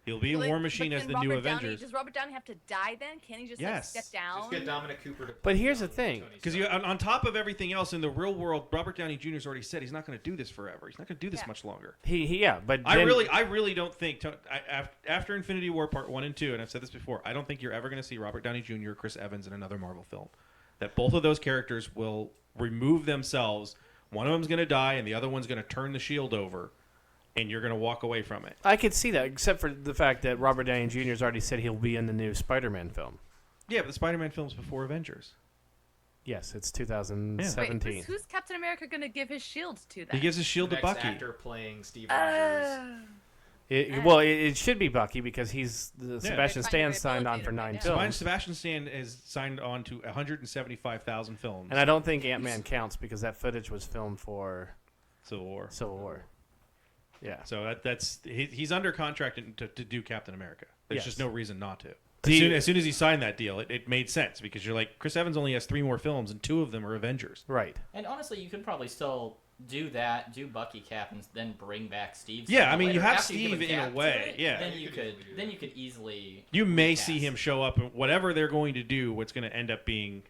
He'll be in Well, War but Machine as can the new Robert Downey- Avengers. Does Robert Downey have to die then? Can he just Yes. like, step down? Just get Dominic Cooper to. But here's the thing. Because on top of everything else in the real world, Robert Downey Jr.'s already said he's not going to do this forever. He's not going to do this Yeah. much longer. Yeah, but I then- really don't think after Infinity War Part 1 and 2, and I've said this before, I don't think you're ever going to see Robert Downey Jr. or Chris Evans in another Marvel film. That both of those characters will remove themselves. One of them's going to die, and the other one's going to turn the shield over, and you're going to walk away from it. I could see that, except for the fact that Robert Downey Jr. has already said he'll be in the new Spider-Man film. Yeah, but the Spider-Man film's before Avengers. Yes, it's 2017. Wait, who's Captain America going to give his shield to then? He gives his shield the to next Bucky. actor playing Steve Rogers. Well, it should be Bucky because he's Sebastian They're trying Stan to signed on for rehabilitate 9 him right films. Sebastian Stan is signed on to 175,000 films. And I don't think Ant-Man counts because that footage was filmed for Civil War. Civil War. Yeah. So he's under contract to do Captain America. There's Yes. just no reason not to. Do you- As soon as he signed that deal, it made sense because you're like, Chris Evans only has 3 more films and 2 of them are Avengers. Right. And honestly, you could probably still do that, do Bucky Cap, and then bring back Steve. Yeah, sooner I mean, or you later. have After you Steve give a in a gap to way, it, yeah. Then You you could could easily do then that. you could easily. You may recast. see him show up in whatever they're going to do, what's going to end up being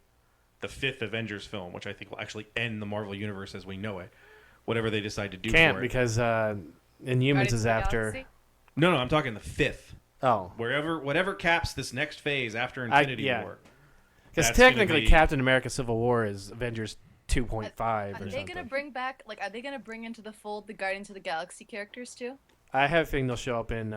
the 5th Avengers film, which I think will actually end the Marvel Universe as we know it. Whatever they decide to do Can't for it. because Inhumans Guardians is of the after. Galaxy? No, I'm talking the 5th. Oh. Whatever caps this next phase after Infinity yeah. War. Because That's gonna technically, be- Captain America: Civil War is Avengers 2.5 Are or they something. gonna bring back are they gonna bring into the fold the Guardians of the Galaxy characters too? I have a feeling they'll show up in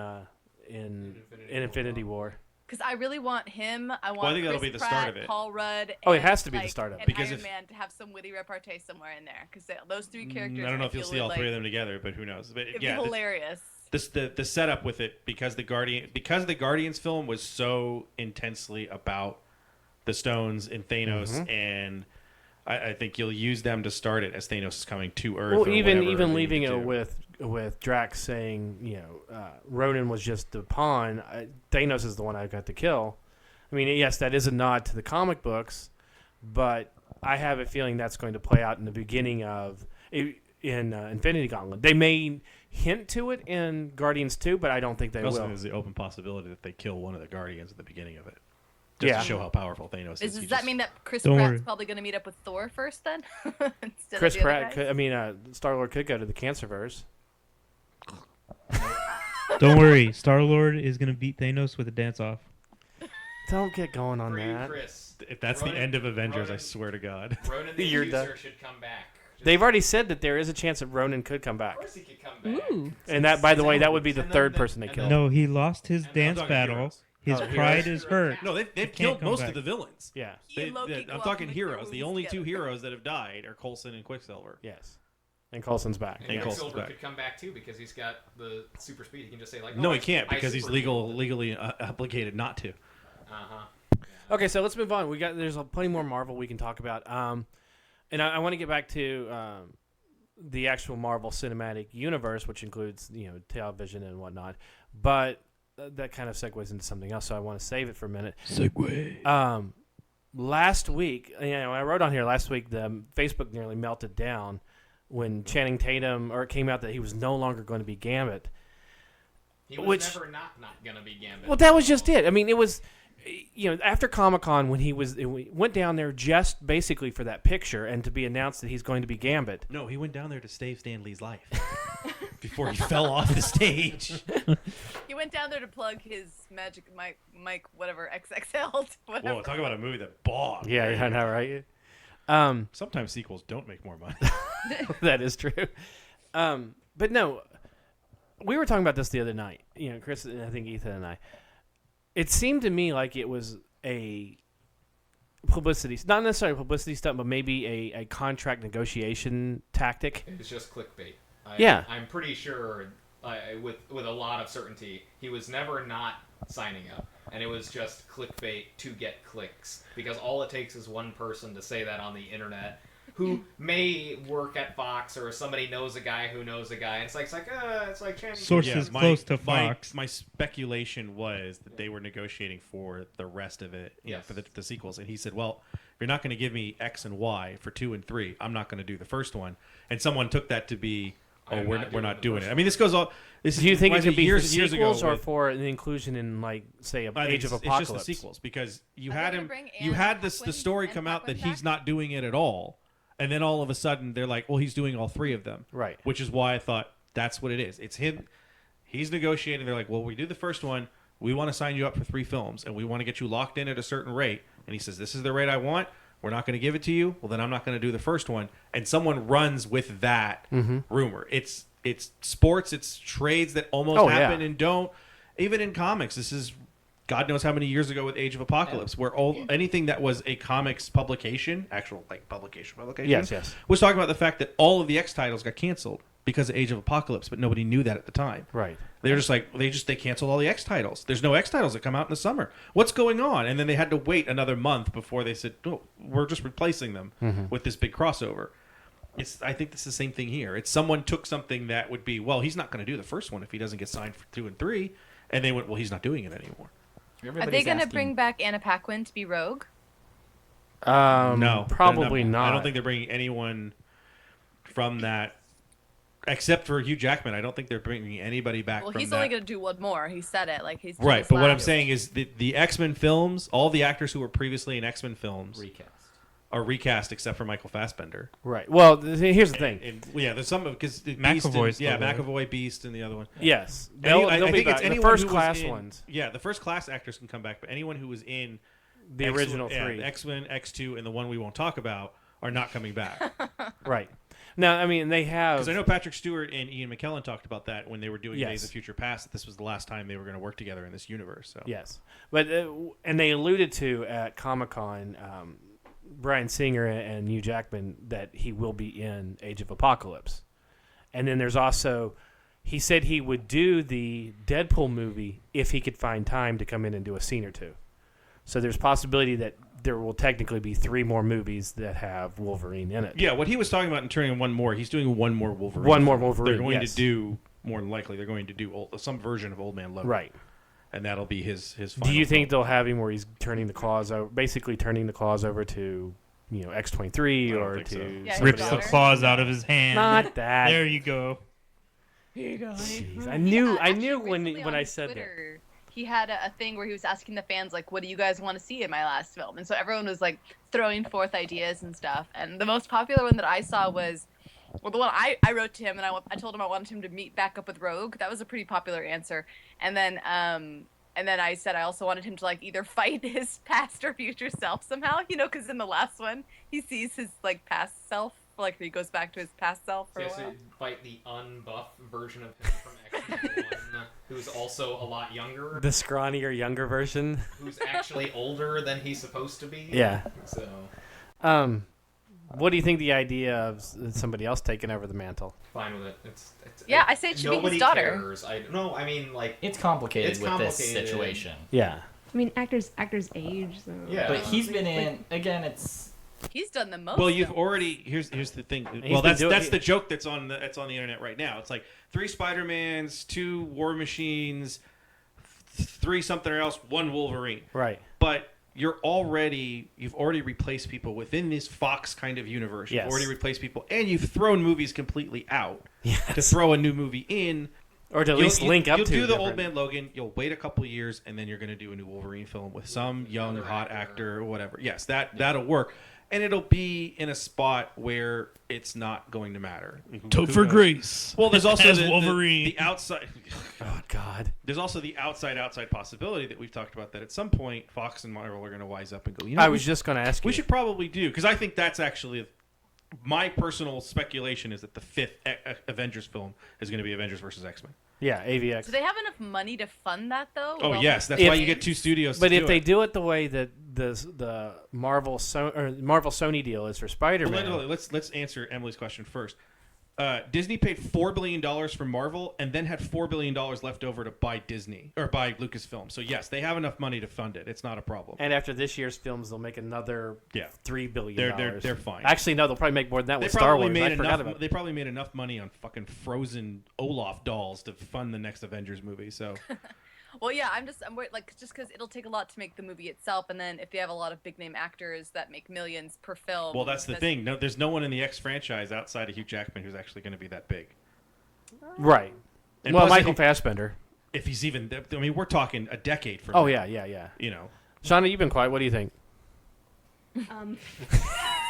Infinity War. Because I really want him. I want Well, I think that'll Chris be the Pratt, start of it. Paul Rudd. Oh, it and, has to be the like, start of it. and Because Iron if- Man to have some witty repartee somewhere in there. Because those 3 characters. I don't know if feel you'll see all would, 3 of them together, but who knows? But It'd yeah, be hilarious. the setup with it because the Guardians film was so intensely about the Stones and Thanos, and I think you'll use them to start it as Thanos is coming to Earth. Well, or even whatever they leaving need to it do. with Drax saying, Ronan was just the pawn. Thanos is the one I got to kill. I mean, yes, that is a nod to the comic books, but I have a feeling that's going to play out in the beginning of Infinity Gauntlet. They may hint to it in Guardians 2, but I don't think they Also, will. there's the open possibility that they kill one of the Guardians at the beginning of it, just Yeah. to show how powerful Thanos is. Does He that just- mean that Chris Don't Pratt's worry. probably going to meet up with Thor first then? Instead Chris of the other Pratt, guys? Star-Lord could go to the Cancerverse. Don't worry, Star Lord is gonna beat Thanos with a dance off. Don't get going on For you, that. Chris, If that's Ronan- the end of Avengers, I Ronan- swear to God. Ronan the You're Accuser done. should come back. Just- They've already said that there is a chance that Ronan could come back. Of course he could come back. Ooh. And that, by the way, that would be the And then third the- person they and killed. then- No, he lost his I'm dance talking battle. heroes. His Oh, pride heroes? is hurt. No, they've can't killed come most back. of the villains. Yeah. He and Loki go I'm off talking and make their heroes. The wounds only 2 together. heroes that have died are Coulson and Quicksilver. Yes. And Coulson's back. And And Coulson's Quicksilver back. could come back too because he's got the super speed. He can just say like, No, oh, he can't I because he's super legally obligated not to. Uh-huh. Okay, so let's move on. There's plenty more Marvel we can talk about. And I want to get back to the actual Marvel Cinematic Universe, which includes television and whatnot. But that kind of segues into something else, so I want to save it for a minute. Segway. Last week, I wrote on here last week, the Facebook nearly melted down when Channing Tatum, or it came out that he was no longer going to be Gambit. He was Which- never not gonna be Gambit. Well, that was just it. I mean, it was, after Comic-Con when he went down there just basically for that picture and to be announced that he's going to be Gambit. No, he went down there to save Stan Lee's life before he fell off the stage. He went down there to plug his magic mic whatever XXL. Whatever. Whoa, talk about a movie that bombed. Yeah, I know, right? Sometimes sequels don't make more money. That is true. But no, we were talking about this the other night. Chris and I think Ethan and I. It seemed to me like it was a publicity, not necessarily a publicity stunt, but maybe a contract negotiation tactic. It's just clickbait. Yeah. I'm pretty sure, with a lot of certainty, he was never not signing up, and it was just clickbait to get clicks. Because all it takes is one person to say that on the internet, who may work at Fox, or somebody knows a guy who knows a guy. And it's like Channing. Sources close to Fox. My speculation was that they were negotiating for the rest of it, Yes. for the sequels. And he said, well, if you're not going to give me X and Y for 2 and 3, I'm not going to do the first one. And someone took that to be, I'm we're not not doing doing the it. first I mean, this goes all. This Do you think it reminds me could be years, for years ago sequels or with- for an inclusion in, like, say, I think Age of it's Apocalypse? just the sequels because you Are had they him. gonna bring You Anne had the Hathaway story and come out that Hathaway he's back? not doing it at all, and then all of a sudden they're like, well, he's doing all 3 of them. Right. Which is why I thought that's what it is. It's him. He's negotiating. They're like, well, we do the first one. We want to sign you up for 3 films, and we want to get you locked in at a certain rate. And he says, this is the rate I want. We're not going to give it to you. Well, then I'm not going to do the first one. And someone runs with that rumor. It's sports. It's trades that almost Oh, happen yeah. and don't. Even in comics, this is God knows how many years ago with Age of Apocalypse, where anything that was a comics publication, actual like publication, Yes. was talking about the fact that all of the X titles got canceled because of Age of Apocalypse, but nobody knew that at the time. Right. They're just like they canceled all the X titles. There's no X titles that come out in the summer. What's going on? And then they had to wait another month before they said, "Oh, we're just replacing them with this big crossover." I think it's the same thing here. It's someone took something that would be, well, he's not going to do the first one if he doesn't get signed for 2 and 3, and they went, well, he's not doing it anymore. Are they going to bring back Anna Paquin to be Rogue? No, probably not. I don't think they're bringing anyone from that, except for Hugh Jackman. I don't think they're bringing anybody back. Well, from he's that. only going to do one more. He said it. Like he's Right, just but what I'm last. saying is the X-Men films, all the actors who were previously in X-Men films Recast. are recast except for Michael Fassbender. Right. Well, here's the thing. And, yeah, there's some because McAvoy's still there. McAvoy, Beast, and the other one. Yes, I they'll be think back. it's The anyone first who was class in- ones, Yeah, the first class actors can come back, but anyone who was in the original three. the X-Men, X2, and the one we won't talk about are not coming back. Right. Now, I mean, they have. Because I know Patrick Stewart and Ian McKellen talked about that when they were doing Yes. Days of Future Past, that this was the last time they were going to work together in this universe. So. Yes, but and they alluded to at Comic-Con, Bryan Singer and Hugh Jackman, that he will be in Age of Apocalypse, and then there's also, he said he would do the Deadpool movie if he could find time to come in and do a scene or two. So there's possibility that there will technically be 3 more movies that have Wolverine in it. Yeah, what he was talking about in turning one more, he's doing one more Wolverine. One more Wolverine, They're going yes. to do, more than likely, they're going to do some version of Old Man Logan. Right. And that'll be his final Do you think film. they'll have him where he's turning the claws over, basically turning the claws over to, X-23 I don't or think so. to Yeah, somebody Rips the else? claws out of his hand. Not that. There you go. Jeez, I knew Actually, when recently I on said that. Twitter, he had a thing where he was asking the fans, like, what do you guys want to see in my last film? And so everyone was, like, throwing forth ideas and stuff. And the most popular one that I saw was, well, the one I wrote to him, and I told him I wanted him to meet back up with Rogue. That was a pretty popular answer. And then I said I also wanted him to, like, either fight his past or future self somehow, because in the last one, he sees his, like, past self, like, he goes back to his past self for a So while. fight the unbuff version of him from X-Men 1, who's also a lot younger, The scrawnier, younger version. who's actually older than he's supposed to be. Yeah. So What do you think the idea of somebody else taking over the mantle? fine with it. It's Yeah, I say it should be his nobody daughter. cares. I mean, like, It's complicated It's with this complicated. situation. Yeah. I mean, actors age, so. Yeah. But he's been in, again, it's... He's done the most. Well, you've films. already here's the thing. He's Well, been that's the joke that's on the internet right now. It's like 3 Spider-Mans, 2 War Machines, 3 something else, 1 Wolverine. Right. But you've already replaced people within this Fox kind of universe. You've Yes. already replaced people, and you've thrown movies completely out to Yes. throw a new movie in. Or to at least link up You'll to do the different- Old Man Logan. You'll wait a couple years, and then you're going to do a new Wolverine film with some young Another hot actor. actor or whatever. Yes, that'll work, and it'll be in a spot where it's not going to matter. Who Topher knows? Grace. Well, there's also As the Wolverine. the outside. Oh God. There's also the outside possibility that we've talked about that at some point Fox and Marvel are going to wise up and go. You know, I was just going to ask you. we should probably do, because I think that's actually my personal speculation is that the 5th Avengers film is going to be Avengers versus X-Men. Yeah, AVX. Do they have enough money to fund that though? Oh Well, yes, that's If- why you get 2 studios. But to if do they it. do it the way that the Marvel Sony deal is for Spider-Man, Well, let's answer Emily's question first. Disney paid $4 billion for Marvel and then had $4 billion left over to buy Disney or buy Lucasfilm. So yes, they have enough money to fund it. It's not a problem. and after this year's films, they'll make another $3 billion. They're fine. Actually, no, they'll probably make more than that They with Star probably Wars. made I forgot enough. about. They probably made enough money on fucking frozen Olaf dolls to fund the next Avengers movie. So Well, yeah, I'm worried, like, just because it'll take a lot to make the movie itself, and then if they have a lot of big name actors that make millions per film. well, that's the thing. No, there's no one in the X franchise outside of Hugh Jackman who's actually going to be that big. Right. And Well, plus, Michael Fassbender. if he's even, I mean, we're talking a decade from. Oh now, yeah. You know. Shauna, you've been quiet. What do you think?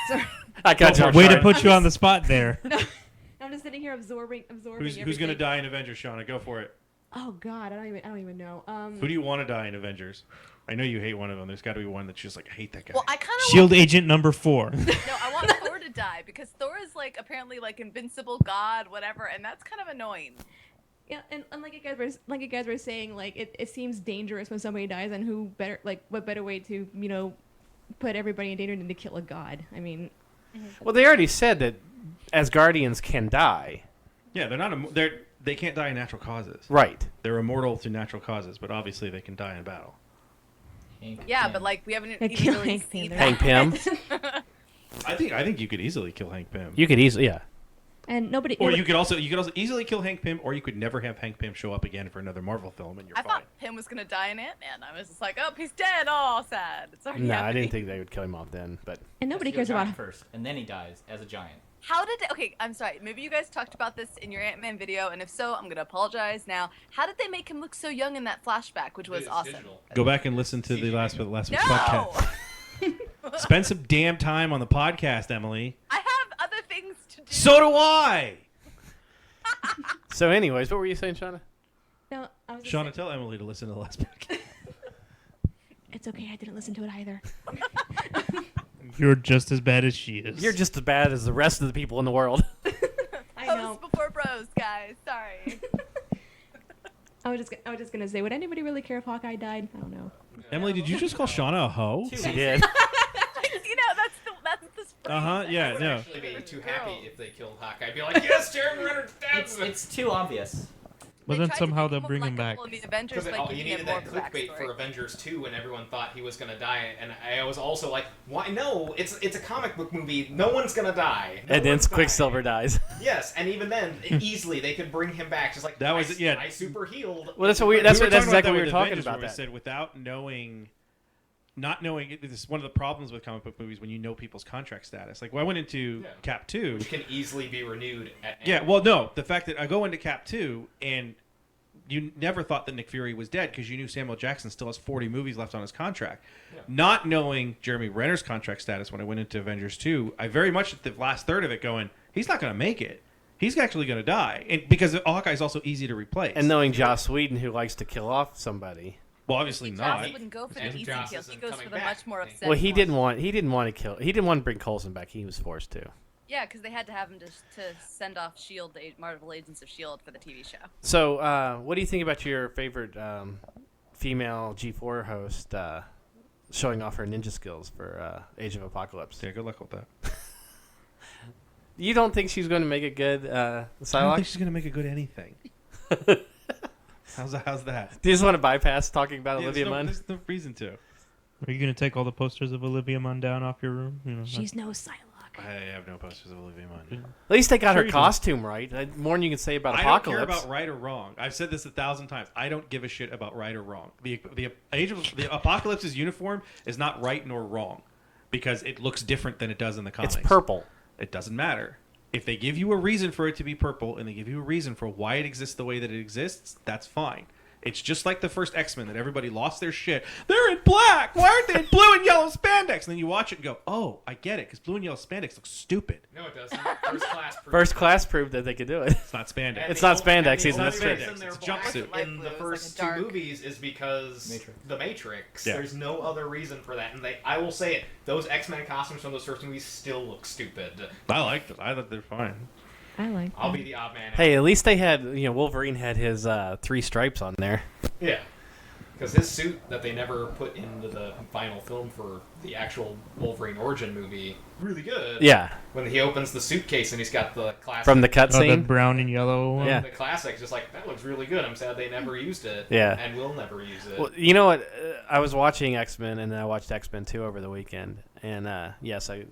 Sorry. I got you. Way to put you on the spot there. I'm just sitting here absorbing. Who's going to everything. die in Avengers, Shauna? Go for it. Oh God, I don't even know. Who do you want to die in Avengers? I know you hate one of them. There's got to be one that's just like, I hate that guy. Well, I kind of Shield Agent number 4. No, I want Thor to die because Thor is like apparently like invincible god, whatever, and that's kind of annoying. Yeah, and like you guys were saying, like it seems dangerous when somebody dies, and what better way to put everybody in danger than to kill a god? I mean, Well, they already said that Asgardians can die. yeah, they're not. They can't die in natural causes. Right. They're immortal through natural causes, but obviously they can die in battle. Yeah, but like we haven't Yeah, even kill really Hank seen Pym. that. Hank Pym. I think you could easily kill Hank Pym. You could easily, yeah. And nobody. Or you could also easily kill Hank Pym, or you could never have Hank Pym show up again for another Marvel film, and you're I fine. thought Pym was gonna die in Ant-Man. I was just like, oh, he's dead. Oh, sad. It's already No, I happening. didn't think they would kill him off then. But And nobody He cares goes about. giant first, and then he dies as a giant. How did they, okay, I'm sorry. Maybe you guys talked about this in your Ant-Man video, and if so, I'm gonna apologize now. How did they make him look so young in that flashback, which was It's awesome? digital. Go back and listen to the last week's No! podcast. Spend some damn time on the podcast, Emily. I have other things to do. So do I. so, anyways, what were you saying, Shauna? No, I was. just Shauna, saying- tell Emily to listen to the last podcast. It's okay. I didn't listen to it either. You're just as bad as she is. You're just as bad as the rest of the people in the world. I know. Post before bros, guys. Sorry. I was just gonna say, would anybody really care if Hawkeye died? I don't know. Emily, did you just call Shauna a hoe? She did. You know, that's the spring. Yeah, I would no. actually be too happy if they killed Hawkeye. I'd be like, yes, Jeremy Renner's dead. It's too obvious. But then somehow they'll bring him back. In the Avengers, Because like, you get needed more that of a clickbait backstory. for Avengers 2 when everyone thought he was going to die, and I was also like, why? No, it's a comic book movie. No one's going to die. No And then one's Quicksilver dying. dies. Yes, and even then, easily they could bring him back. Just like That was- yeah. I super healed. Well, that's what that's talking about exactly that what we were with talking Avengers, about. where we That. said without not knowing. This is one of the problems with comic book movies when you know people's contract status. Like, when I went into Yeah. Cap 2. Which can easily be renewed at any Yeah, well, no. The fact that I go into Cap 2 and you never thought that Nick Fury was dead because you knew Samuel Jackson still has 40 movies left on his contract. Yeah. Not knowing Jeremy Renner's contract status when I went into Avengers 2, I very much at the last third of it going, he's not going to make it. He's actually going to die. And because Hawkeye's also easy to replace. And knowing Joss Whedon, who likes to kill off somebody. well, obviously not. Joss wouldn't go for the And easy Joss kill. isn't He goes coming for the back. much more upsetting Well, he one. didn't want to kill. He didn't want to bring Coulson back. He was forced to. Yeah, because they had to have him to send off Shield, Marvel Agents of Shield for the TV show. So, what do you think about your favorite female G4 host showing off her ninja skills for Age of Apocalypse? Yeah, good luck with that. You don't think she's going to make a good I don't Psylocke? think she's going to make a good anything. How's that? Do you just want to bypass talking about Yeah, Olivia Munn? Uh-huh. There's no reason to. Are you gonna take all the posters of Olivia Munn down off your room? You know, She's no Psylocke. I have no posters of Olivia Munn. At least they got Sure her you do. costume right. More than you can say about I don't Apocalypse. care about right or wrong. I've said this 1,000 times. I don't give a shit about right or wrong. The Apocalypse's uniform is not right nor wrong because it looks different than it does in the comics. It's purple. It doesn't matter. If they give you a reason for it to be purple and they give you a reason for why it exists the way that it exists, that's fine. It's just like the first X-Men that everybody lost their shit. They're in black. Why aren't they in blue and yellow spandex? And then you watch it and go, oh, I get it, because blue and yellow spandex looks stupid. No, it doesn't. First class. First class proved that they could do it. It's not spandex. It's not spandex, It's that's true. It's a jumpsuit. In the first Like a two dark- movies is because Matrix. the Matrix. Yeah. There's no other reason for that. And I will say it, those X-Men costumes from those first movies still look stupid. I like them. I thought they're fine. I like. I'll be the odd man out. Hey, at least they had, Wolverine had his 3 stripes on there. Yeah. Because his suit that they never put into the final film for the actual Wolverine origin movie, really good. Yeah, When he opens the suitcase and he's got the classic. from the Oh, the cutscene. brown and yellow one. Yeah. The classic, just like, that looks really good. I'm sad they never used it. Yeah. And will never use it. Well, you know what? I was watching X-Men, and then I watched X-Men 2 over the weekend. And yes, I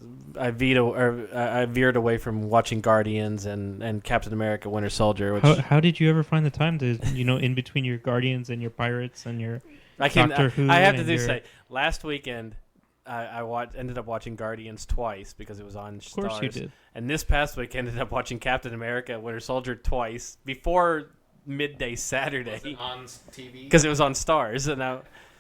veered away from watching Guardians and Captain America: Winter Soldier, which How did you ever find the time to, in between your Guardians and your Pirates and your Doctor Who I have to and do your- say last weekend I ended up watching Guardians twice because it was on Stars. Of course you did. And this past week ended up watching Captain America: Winter Soldier twice before midday Was Saturday it on TV? because it was on Stars. And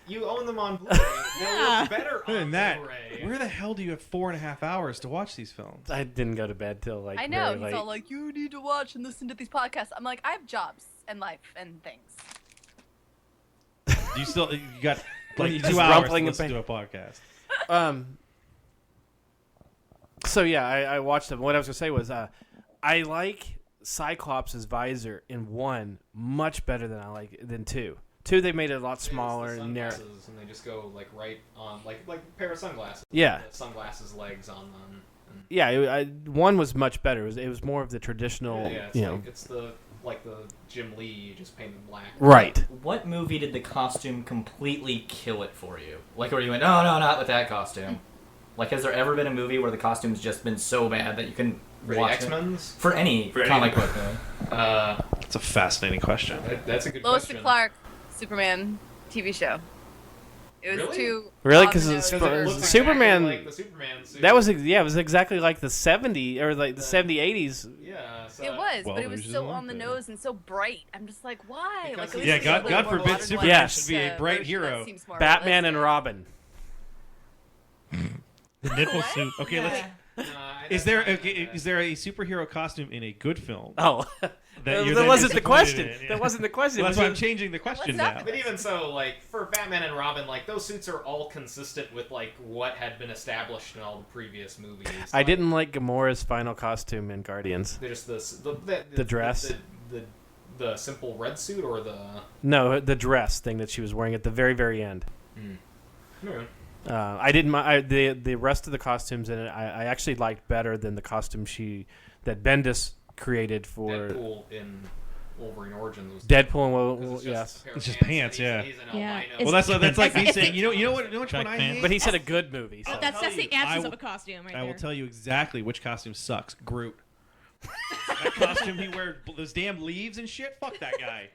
You own them on Blu-ray. They'll look better Other on than that, Blu-ray. where the hell do you have 4.5 hours to watch these films? I didn't go to bed till like I know. very He's late. all like, you need to watch and listen to these podcasts. I'm like, I have jobs and life and things. You got Like, like just 2 hours to rumpling and listen to a podcast. So yeah, I watched them. What I was gonna say was, I like Cyclops' visor in 1 much better than I like than 2. 2, they made it a lot smaller It's the and narrow. sunglasses, and they just go like right on, like a pair of sunglasses. Yeah. The sunglasses legs on them. And, Yeah, 1 was much better. It was more of the traditional, yeah, it's it's the Jim Lee you just painted black. right. What movie did the costume completely kill it for you? Like where you went, no, not with that costume. Like, has there ever been a movie where the costume's just been so bad that you can For the watch X-Men's? it? For any comic book movie. That's a fascinating question. That's a good Lois question. and Clark, Superman TV show. It was Really? too. Really? on the Because nose. Because it looks Superman. exactly like the Superman suit. That was it was exactly like the 70s or like the 80s. Yeah. So It was, Well, but it was there's so just on the one thing. nose and so bright. I'm just like, why? Because Like, at he's- least Yeah, it's God- a God little more forbid modern Superman one. Yes. should be a bright version that hero. seems more Batman and realistic. Robin. The nipple suit. Okay, let's. Is there a superhero costume in a good film? Oh, That you're that then wasn't the disappointed question. in, yeah. That wasn't the question. Well, that's It why was I'm changing the question What's now. that? But even so, like for Batman and Robin, like those suits are all consistent with like what had been established in all the previous movies. I Like, didn't like Gamora's final costume in Guardians. They're just The dress. the simple red suit or the. No, the dress thing that she was wearing at the very, very end. Yeah. I didn't mind the rest of the costumes in it. I actually liked better than the costume that Bendis created for Deadpool in Wolverine Origins. Was Deadpool and 'cause it's just yes. a pair of It's just and pants, yeah. He's an Yeah, albino. it's- Well, that's like me it's- saying, you know which one I Track hate. But he said a good movie. So. That's tell the you, absence I of a costume right I will there. tell you exactly which costume sucks. Groot. That costume he wears, those damn leaves and shit. Fuck that guy.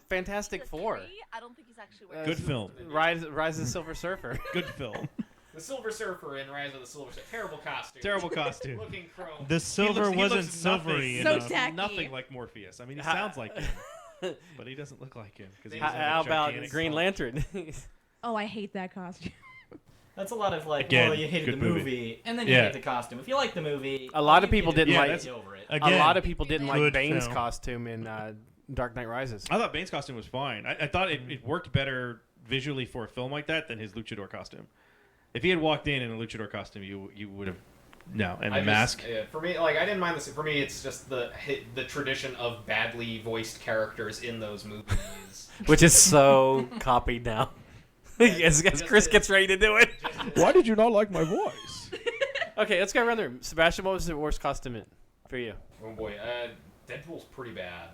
Fantastic The Four. tree? I don't think he's actually wearing. Good film. Rise of the Silver Surfer. Good film. The Silver Surfer in Rise of the Silver Surfer. Terrible costume. Terrible costume. Looking chrome. The silver He wasn't looks silvery So enough. tacky. Nothing like Morpheus. I mean, he Ha- sounds like him, but he doesn't look like him. Because How about Green Lantern? Oh, I hate that costume. That's a lot of like, Again, well, you hated good the movie. movie, and then you Yeah. hate the costume. If you like the movie, A lot of you people get it, didn't Yeah, like. that's- get over it. A Again, lot of people didn't like good Bane's film. costume in Dark Knight Rises. I thought Bane's costume was fine. I thought it worked better visually for a film like that than his luchador costume. If he had walked in a luchador costume, you would have and the mask. Yeah, for me, like I didn't mind this. For me, it's just the tradition of badly voiced characters in those movies. Which is so copied now. as Chris gets ready to do it. Why did you not like my voice? Okay, let's go around there. Sebastian, what was the worst costume for you? Oh boy, Deadpool's pretty bad.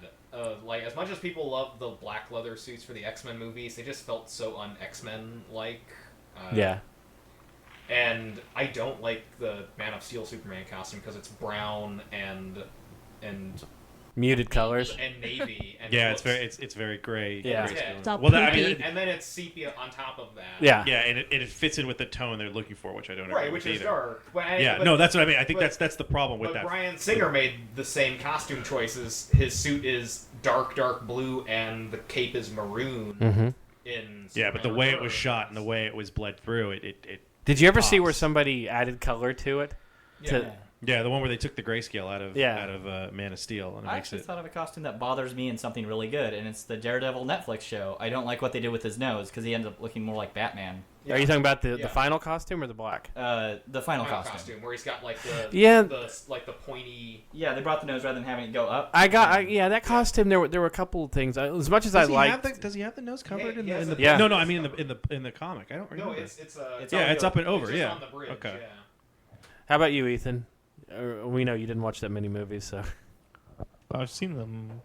Like as much as people love the black leather suits for the X-Men movies, they just felt so un-X-Men like. Yeah. And I don't like the Man of Steel Superman costume because it's brown and Muted colors. and navy. And Yeah, it it's looks- it's very gray. Yeah. gray scale. It's all Well, that, I poopy. mean, and then it's sepia on top of that. Yeah. yeah, and it fits in with the tone they're looking for, which I don't agree Right, with which is either. dark. Yeah, no, that's what I mean. I think but- that's the problem with But that. Bryan Singer made the same costume choices. His suit is dark blue, and the cape is maroon. Mm-hmm. In Yeah, but the Superman way it was Returns. shot and the way it was bled through, it Did you ever see pops. where somebody added color to it? Yeah. yeah, the one where they took the grayscale out of Yeah. Man of Steel, and it I makes actually it. thought of a costume that bothers me in something really good, and it's the Daredevil Netflix show. I don't like what they did with his nose because he ends up looking more like Batman. Are you talking about the Yeah. final costume or the black? The final Final costume. where he's got like the Yeah. the pointy. Yeah, they brought the nose rather than having it go up. That costume. There were a couple of things. As much as I liked. Does he have the nose covered Yeah, in he the? has In the Yeah. No, I mean in the comic. I don't No, remember. it's yeah, it's up and over. It's just Yeah. on the bridge. Okay. Yeah. How about you, Ethan? We know you didn't watch that many movies, so. I've seen them.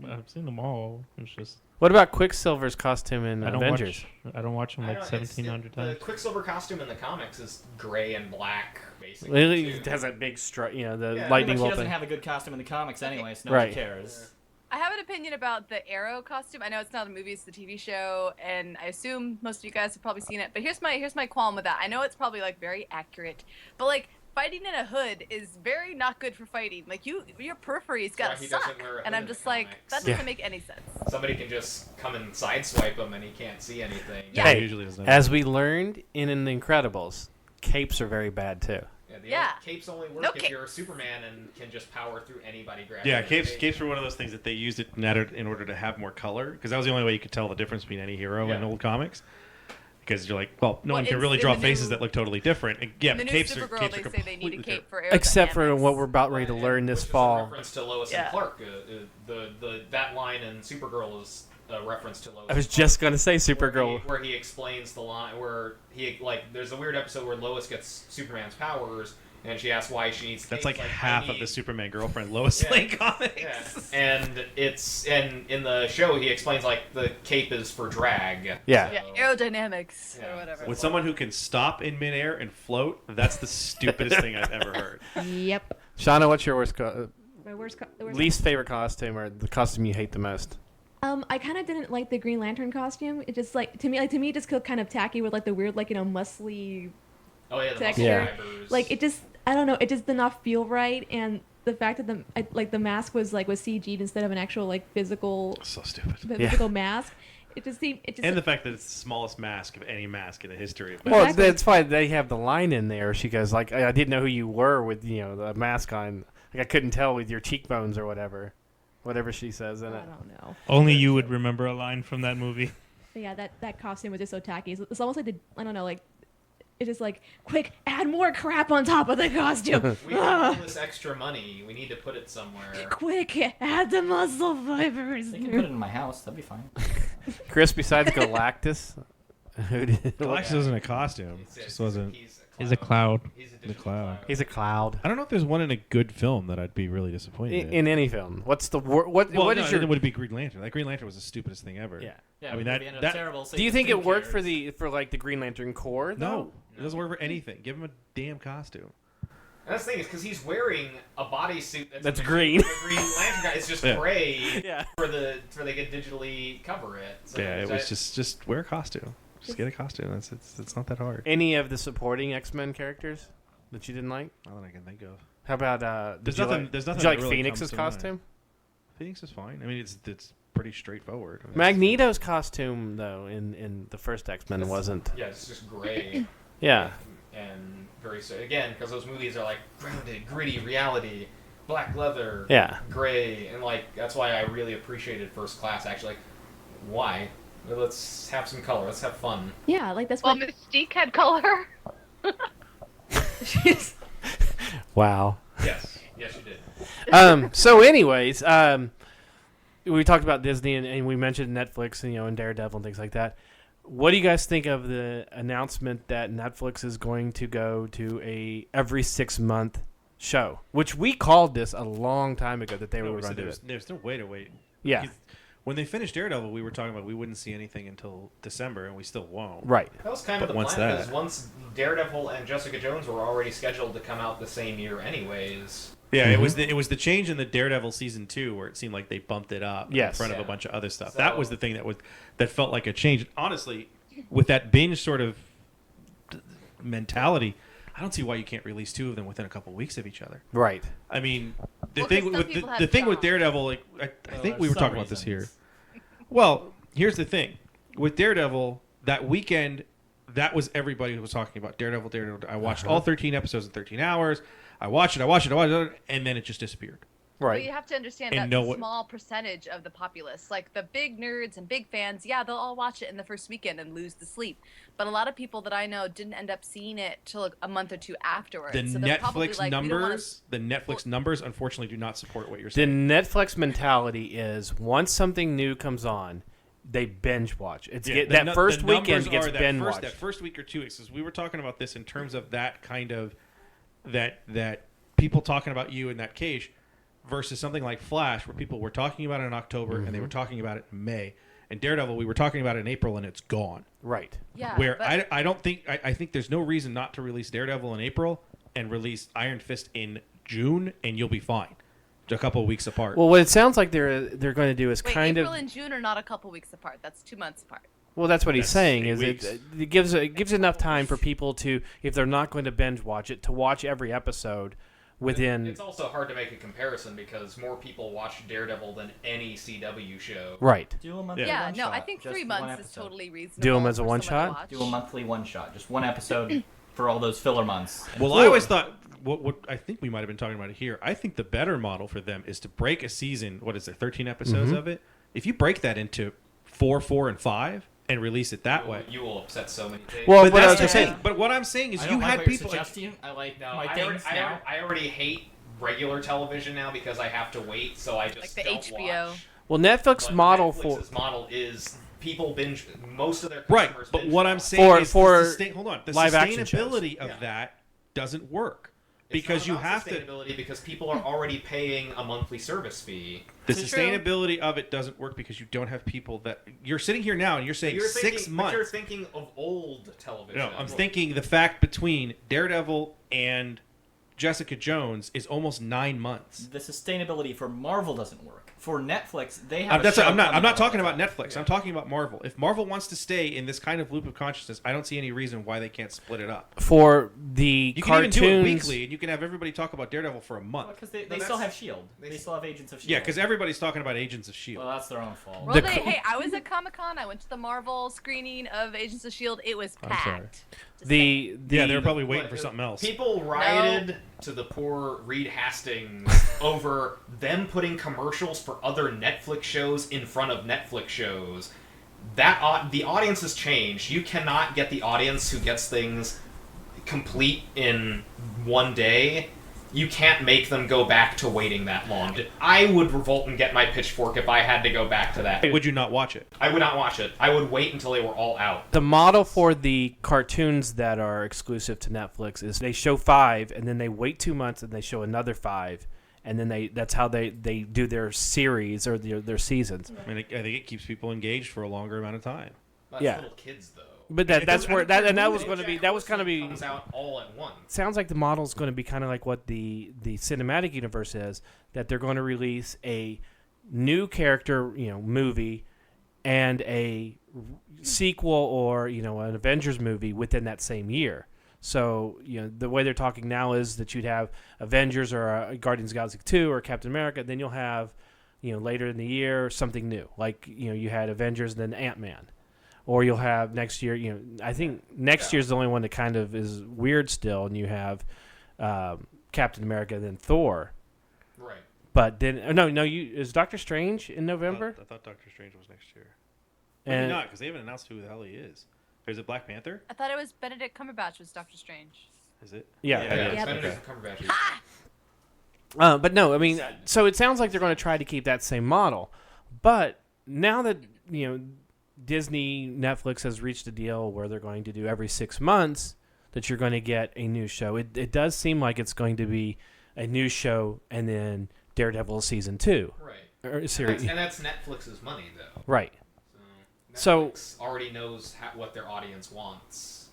I've seen them all. It's just What about Quicksilver's costume in I don't Avengers? watch. I don't watch them I like don't- it's- 1,700 The times. Quicksilver costume in the comics is gray and black, basically. Well, he too. has that big the Yeah. lightning Pretty much he bolt doesn't thing. have a good costume in the comics anyway, so Right. nobody cares. I have an opinion about the Arrow costume. I know it's not a movie; it's the TV show, and I assume most of you guys have probably seen it. But here's my qualm with that. I know it's probably like very accurate, but like fighting in a hood is very not good for fighting. Like your peripheries gotta why he doesn't suck, wear a hood and I'm in the just like comics. that doesn't Yeah. make any sense. Somebody can just come and sideswipe him, and he can't see anything. Yeah. Hey, usually doesn't. as we learned in The Incredibles, capes are very bad too. The Yeah. capes only work No if cape. you're a Superman and can just power through anybody grabbing. Yeah, the capes cape. capes were one of those things that they used it in order to have more color, because that was the only way you could tell the difference between any hero in Yeah. old comics. Because you're like, well, no one can in- really in draw the faces new- that look totally different. And, yeah, In the but new capes are Supergirl, capes they are say they need a completely cape for Except for aerodynamics. what we're about ready to learn this Which is a fall. reference to Lois Yeah. and Clark. That line in Supergirl is a reference to Lois. I was and just Clark, gonna say where Supergirl. he, where he explains the line where he there's a weird episode where Lois gets Superman's powers, and she asks why she needs. That's cape. like He's half "I of need-" the Superman girlfriend Lois Lane comics. Yeah. And in the show he explains like the cape is for drag. Yeah. Yeah, aerodynamics Yeah. or whatever. With someone who can stop in midair and float, that's the stupidest thing I've ever heard. Yep. Shauna, what's your My worst least favorite costume or the costume you hate the most? I kind of didn't like the Green Lantern costume. It just to me it just felt kind of tacky with like the weird muscly Oh yeah, the texture. muscle fibers. Like it just I don't know. It just did not feel right, and the fact that the mask was CG'd instead of an actual physical So stupid. physical mask. It just seemed And the fact that it's the smallest mask of any mask in the history of Well, Exactly. that's why they have the line in there. She goes like, "I didn't know who you were with the mask on. Like I couldn't tell with your cheekbones or whatever she says in I it." don't know. Only you would remember a line from that movie. But yeah, that costume was just so tacky. It's almost like I don't know, it's just quick, add more crap on top of the costume. we have all this extra money. We need to put it somewhere. Quick, add the muscle fibers. They can put it in my house. That'd be fine. Chris, besides Galactus, who did? Galactus wasn't a costume. He's- Just wasn't. He's a cloud. He's a The digital cloud. He's a cloud I don't know if there's one in a good film that I'd be really disappointed in any film. What's the what is your? It would be Green Lantern. That Green Lantern was the stupidest thing ever. Yeah. Yeah, I mean, the that- movie ended up that- terrible, so Do you think it who worked for cares? the Green Lantern Corps? Though? No, it doesn't work for anything. Give him a damn costume. And that's the thing is because he's wearing a bodysuit That's green. The Green Lantern guy is just Yeah. gray Yeah. for they could digitally cover it. So Yeah, it was that- just wear a costume. Just get a costume. It's not that hard. Any of the supporting X-Men characters that you didn't like? Not that I can think of. How about There's did you nothing- like, there's nothing did you like that really Phoenix's comes to mind. costume? Phoenix is fine. I mean, it's pretty straightforward. I mean, Magneto's costume though in the first X-Men That's- wasn't. Yeah, it's just gray. Yeah. And very again because those movies are like grounded, gritty reality, black leather, Yeah. gray, and that's why I really appreciated First Class. Actually, why? Well, let's have some color. Let's have fun. Yeah, that's Well, why. Mystique had color. Wow. Yes, yes, you did. So anyways, we talked about Disney and we mentioned Netflix and Daredevil and things like that. What do you guys think of the announcement that Netflix is going to go to a every 6-month show, which we called this a long time ago that they were going to do it. There's no way to wait. Yeah. Because when they finished Daredevil, we were talking about we wouldn't see anything until December, and we still won't. Right. That was kind of But the once plan that- because once Daredevil and Jessica Jones were already scheduled to come out the same year, anyways. Yeah, it was the change in the Daredevil season 2 where it seemed like they bumped it up in Yes. front of a Yeah. bunch of other stuff. So- That was the thing that felt like a change. Honestly, with that binge sort of mentality, I don't see why you can't release 2 of them within a couple weeks of each other. Right. I mean, the Well, thing 'cause some with people the have thing with jobs. Daredevil, I Well, think we there's were some talking about this here. reasons. Well, here's the thing with Daredevil. That weekend, that was everybody was talking about Daredevil. I watched all 13 episodes in 13 hours. I watched it, and then it just disappeared. But you Right. have to understand And that's know a what- small percentage of the populace. Like the big nerds and big fans, yeah, they'll all watch it in the first weekend and lose the sleep. But a lot of people that I know didn't end up seeing it till a month or two afterwards. The so they're probably Netflix like, we don't wanna- numbers, unfortunately, do not support what you're The saying. Netflix mentality is once something new comes on, they binge watch. It's Yeah, that first the weekend numbers gets are binge that watched. first week or 2 weeks. Because we were talking about this in terms of that kind of that people talking about you in that cage versus something like Flash, where people were talking about it in October and they were talking about it in May. And Daredevil, we were talking about it in April and it's gone. Right. Yeah, Where but- I don't think I think there's no reason not to release Daredevil in April and release Iron Fist in June, and you'll be fine. A couple of weeks apart. Well, what it sounds like they're going to do is Wait, kind April of. and June are not a couple weeks apart. That's 2 months apart. Well, that's what he's That's saying. 8 Is weeks. it gives enough time for people to, if they're not going to binge watch it, to watch every episode within. It's also hard to make a comparison because more people watch Daredevil than any CW show. Right. Do a monthly Yeah, one no, shot. I think just 3 one months is episode. totally reasonable. Do 'em as a for one someone to shot? watch. Do a monthly one shot. Just one episode for all those filler months. Well, I always thought what I think we might have been talking about it here. I think the better model for them is to break a season. What is there? 13 episodes of it. If you break that into 4, 4, and 5, and release it that way. You will upset so many things. Well, But what I that's was the saying. thing. But what I'm saying is, I you don't like had what you're people. suggesting. I like no, my I things now. already hate regular television now because I have to wait, so I just Like the don't HBO. watch. Well, Netflix But model Netflix's model is people binge most of their Right, customers but binge what I'm watch. saying is For hold on, the live action sustainability shows. of that doesn't work. because you have to. Sustainability because people are already paying a monthly service fee. The True. sustainability of it doesn't work because you don't have people that you're sitting here now and you're saying 6 months. But you're thinking of old television. No, I'm thinking the fact between Daredevil and Jessica Jones is almost 9 months. The sustainability for Marvel doesn't work. For Netflix, they have. I'm not talking about Netflix. Yeah. I'm talking about Marvel. If Marvel wants to stay in this kind of loop of consciousness, I don't see any reason why they can't split it up. For the you cartoons, can even do it weekly, and you can have everybody talk about Daredevil for a month. Because they still have Shield. They still have Agents of Shield. Yeah, because everybody's talking about Agents of Shield. Well, that's their own fault. Well, hey, I was at Comic-Con. I went to the Marvel screening of Agents of S.H.I.E.L.D. It was packed. the Yeah, they were probably waiting for something else. People rioted to the poor Reed Hastings over them putting commercials for other Netflix shows in front of Netflix shows. That the audience has changed. You cannot get the audience who gets things complete in one day. You can't make them go back to waiting that long. I would revolt and get my pitchfork if I had to go back to that. Would you not watch it? I would not watch it. I would wait until they were all out. The model for the cartoons that are exclusive to Netflix is they show 5 and then they wait 2 months and they show another 5 and then that's how they do their series or their seasons. I mean, I think it keeps people engaged for a longer amount of time. That's Yeah. little kids though. But that's where that was going to be. That was going to be. Comes out all at once. Sounds like the model is going to be kind of like what the cinematic universe is. That they're going to release a new character, movie, and a sequel or an Avengers movie within that same year. So the way they're talking now is that you'd have Avengers or Guardians of the Galaxy 2 or Captain America. Then you'll have later in the year something new, like you had Avengers and then Ant-Man. Or you'll have next year, I think next year's the only one that kind of is weird still, and you have Captain America, then Thor. Right. But then, is Doctor Strange in November? I thought Doctor Strange was next year. And Maybe not, because they haven't announced who the hell he is. Is it Black Panther? I thought it was Benedict Cumberbatch was Doctor Strange. Is it? Yeah. Yeah. Okay. Cumberbatch. But no, I mean, so it sounds like they're going to try to keep that same model. But now that, Disney, Netflix has reached a deal where they're going to do every 6 months that you're going to get a new show. It does seem like it's going to be a new show and then Daredevil season 2. Right. Or series. And that's Netflix's money, though. Right. So Netflix already knows what their audience wants.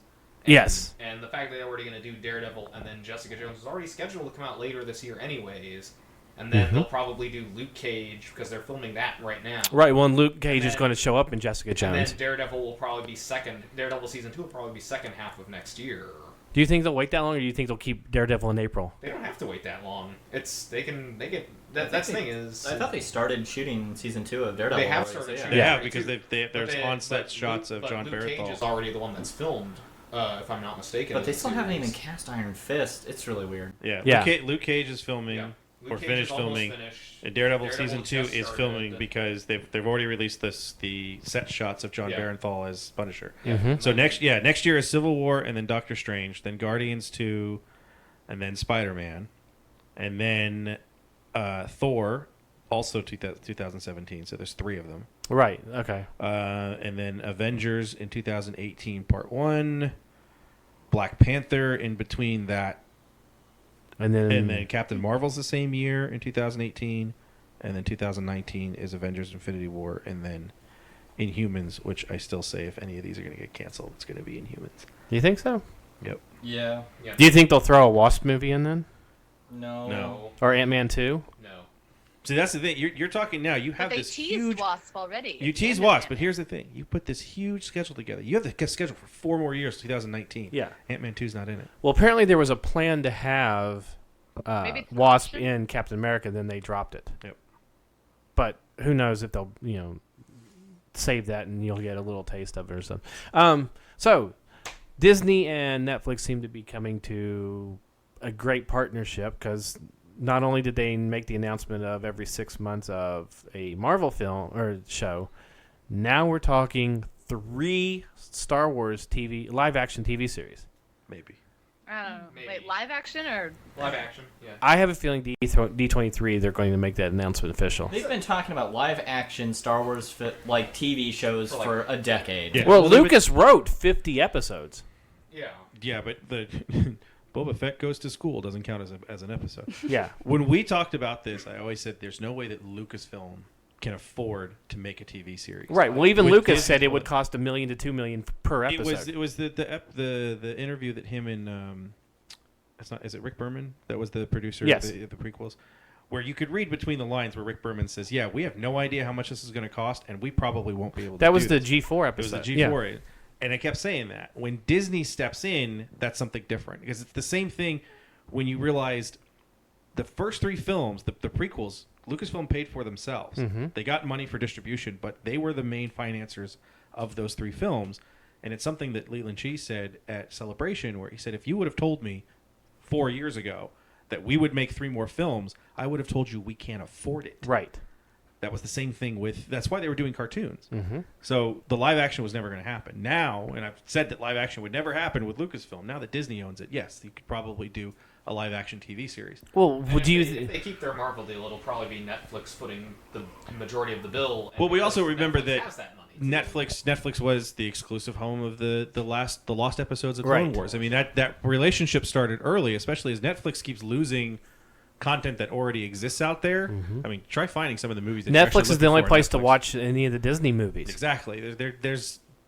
Yes. And the fact that they're already going to do Daredevil and then Jessica Jones is already scheduled to come out later this year anyways. And then they'll probably do Luke Cage because they're filming that right now. Right, well, and Luke Cage is going to show up in Jessica Jones. And then Daredevil will probably be second. Daredevil season 2 will probably be second half of next year. Do you think they'll wait that long, or do you think they'll keep Daredevil in April? They don't have to wait that long. That's the thing is. I thought they started shooting season 2 of Daredevil. They have already, started so shooting. Yeah, Right, because too. there's on-set shots of John Luke Cage Barenthal. is already the one that's filmed, if I'm not mistaken. But they still haven't even cast Iron Fist. It's really weird. Yeah. Luke Cage is filming. Yeah. Luke Or Cage finished is almost filming. finished. And Daredevil season 2 just is started. filming because they've already released the set shots of John Barenthal as Punisher. Mhm. So next year is Civil War and then Doctor Strange, then Guardians 2, and then Spider-Man, and then Thor, also 2017. So there's 3 of them. Right, okay. And then Avengers in 2018 Part 1, Black Panther in between that. And then Captain Marvel's the same year in 2018, and then 2019 is Avengers: Infinity War, and then Inhumans, which I still say if any of these are going to get canceled, it's going to be Inhumans. Do you think so? Yep. Yeah. Do you think they'll throw a Wasp movie in then? No. Or Ant-Man 2? No. See, that's the thing. You're talking now. You have But they this teased huge. Wasp already. You tease Wasp, but here's the thing. You put this huge schedule together. You have the schedule for 4 more years, 2019. Yeah. Ant-Man 2's not in it. Well, apparently there was a plan to have Maybe it's an Wasp option? in Captain America, then they dropped it. Yep. But who knows if they'll, save that and you'll get a little taste of it or something. So, Disney and Netflix seem to be coming to a great partnership because not only did they make the announcement of every 6 months of a Marvel film or show, now we're talking 3 Star Wars live action TV series. Maybe. I don't know. Maybe. Wait, live action or? Live action, yeah. I have a feeling D23 they're going to make that announcement official. They've been talking about live action Star Wars TV shows for a decade. Yeah. Well, Well, Lucas wrote 50 episodes. Yeah. Yeah, but Boba Fett goes to school doesn't count as an episode. Yeah. When we talked about this, I always said there's no way that Lucasfilm can afford to make a TV series. Right. Well, even With Lucas Disney said it would Plus. cost $1 million to $2 million per episode. It was the interview that him and it's not, is it Rick Berman that was the producer Yes. of the prequels, where you could read between the lines where Rick Berman says, "Yeah, we have no idea how much this is going to cost, and we probably won't be able to." That was do the this." G4 It was episode. the G4, and I kept saying that when Disney steps in, that's something different because it's the same thing. When you realized the first 3 films, the prequels, Lucasfilm paid for themselves. Mm-hmm. They got money for distribution, but they were the main financiers of those 3 films. And it's something that Leland Cheese said at Celebration, where he said, if you would have told me 4 years ago that we would make 3 more films, I would have told you we can't afford it. Right. That was the same thing with... That's why they were doing cartoons. Mm-hmm. So the live action was never going to happen. Now, and I've said that live action would never happen with Lucasfilm. Now that Disney owns it, yes, you could probably do a live action TV series. Well, And would you... if they keep their Marvel deal, it'll probably be Netflix footing the majority of the bill. Well, we also because remember Netflix that has that money, too. Netflix was the exclusive home of the lost episodes of Clone Right. Wars. I mean that relationship started early, especially as Netflix keeps losing content that already exists out there. Mm-hmm. I mean, try finding some of the movies. That you're actually Netflix is the looking only for on place to Netflix. watch any of the Disney movies. Exactly.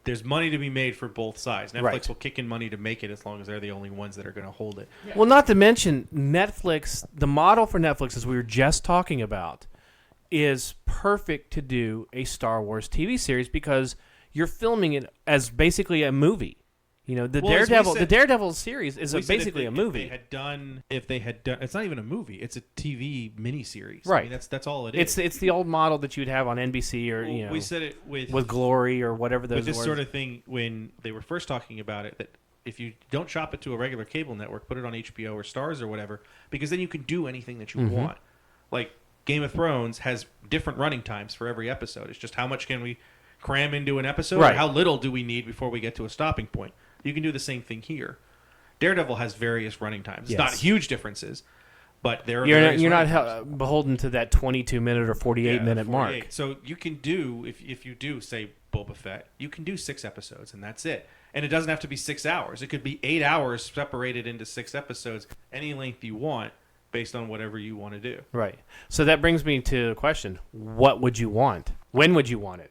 There's money to be made for both sides. Netflix Right. will kick in money to make it as long as they're the only ones that are going to hold it. Well, not to mention Netflix, the model for Netflix, as we were just talking about, is perfect to do a Star Wars TV series because you're filming it as basically a movie. You know, Well, as we said- Daredevil series is We said basically a If movie. they had done, it's not even a movie. It's a TV miniseries. Right. I mean, that's all it is. It's the old model that you'd have on NBC or Well, you know we said it with Glory or whatever those with this words. sort of thing when they were first talking about it, that if you don't shop it to a regular cable network, put it on HBO or Stars or whatever, because then you can do anything that you Mhm. want. Like Game of Thrones has different running times for every episode. It's just how much can we cram into an episode, Right. or how little do we need before we get to a stopping point. You can do the same thing here. Daredevil has various running times. It's not Yes. huge differences, but there are You're various not running times. beholden to that 22-minute or 48-minute mark. 48. So you can do, if you do, say, Boba Fett, you can do 6 episodes, and that's it. And it doesn't have to be 6 hours. It could be 8 hours separated into 6 episodes, any length you want, based on whatever you want to do. Right. So that brings me to the question: what would you want? When would you want it?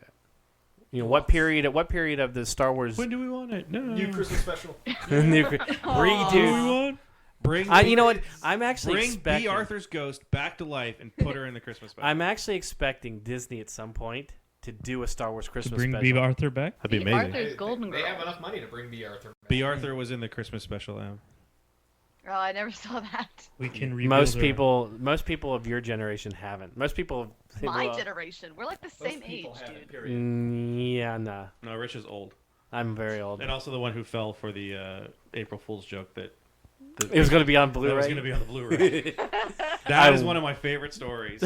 You know, what period? At what period of the Star Wars? When do we want it? No. New Christmas special. Redo. Bring You know what? I'm actually Bring expecting. B. Arthur's ghost back to life and put her in the Christmas special. I'm actually expecting Disney at some point to do a Star Wars To Christmas bring special. B. Arthur back? That'd be B. amazing. Arthur's Golden They Girl. have enough money to bring B. Arthur back. B. Arthur was in the Christmas special. Oh, I never saw that. We can rebuild Most her. people of your generation haven't. Most people. My well, generation. We're like the Most same age, people have it, dude. period. Yeah, nah. No, Rich is old. I'm very old. And also the one who fell for the April Fool's joke that It was going to be on that Blu-ray. was going to be on the Blu-ray. That is one of my favorite stories.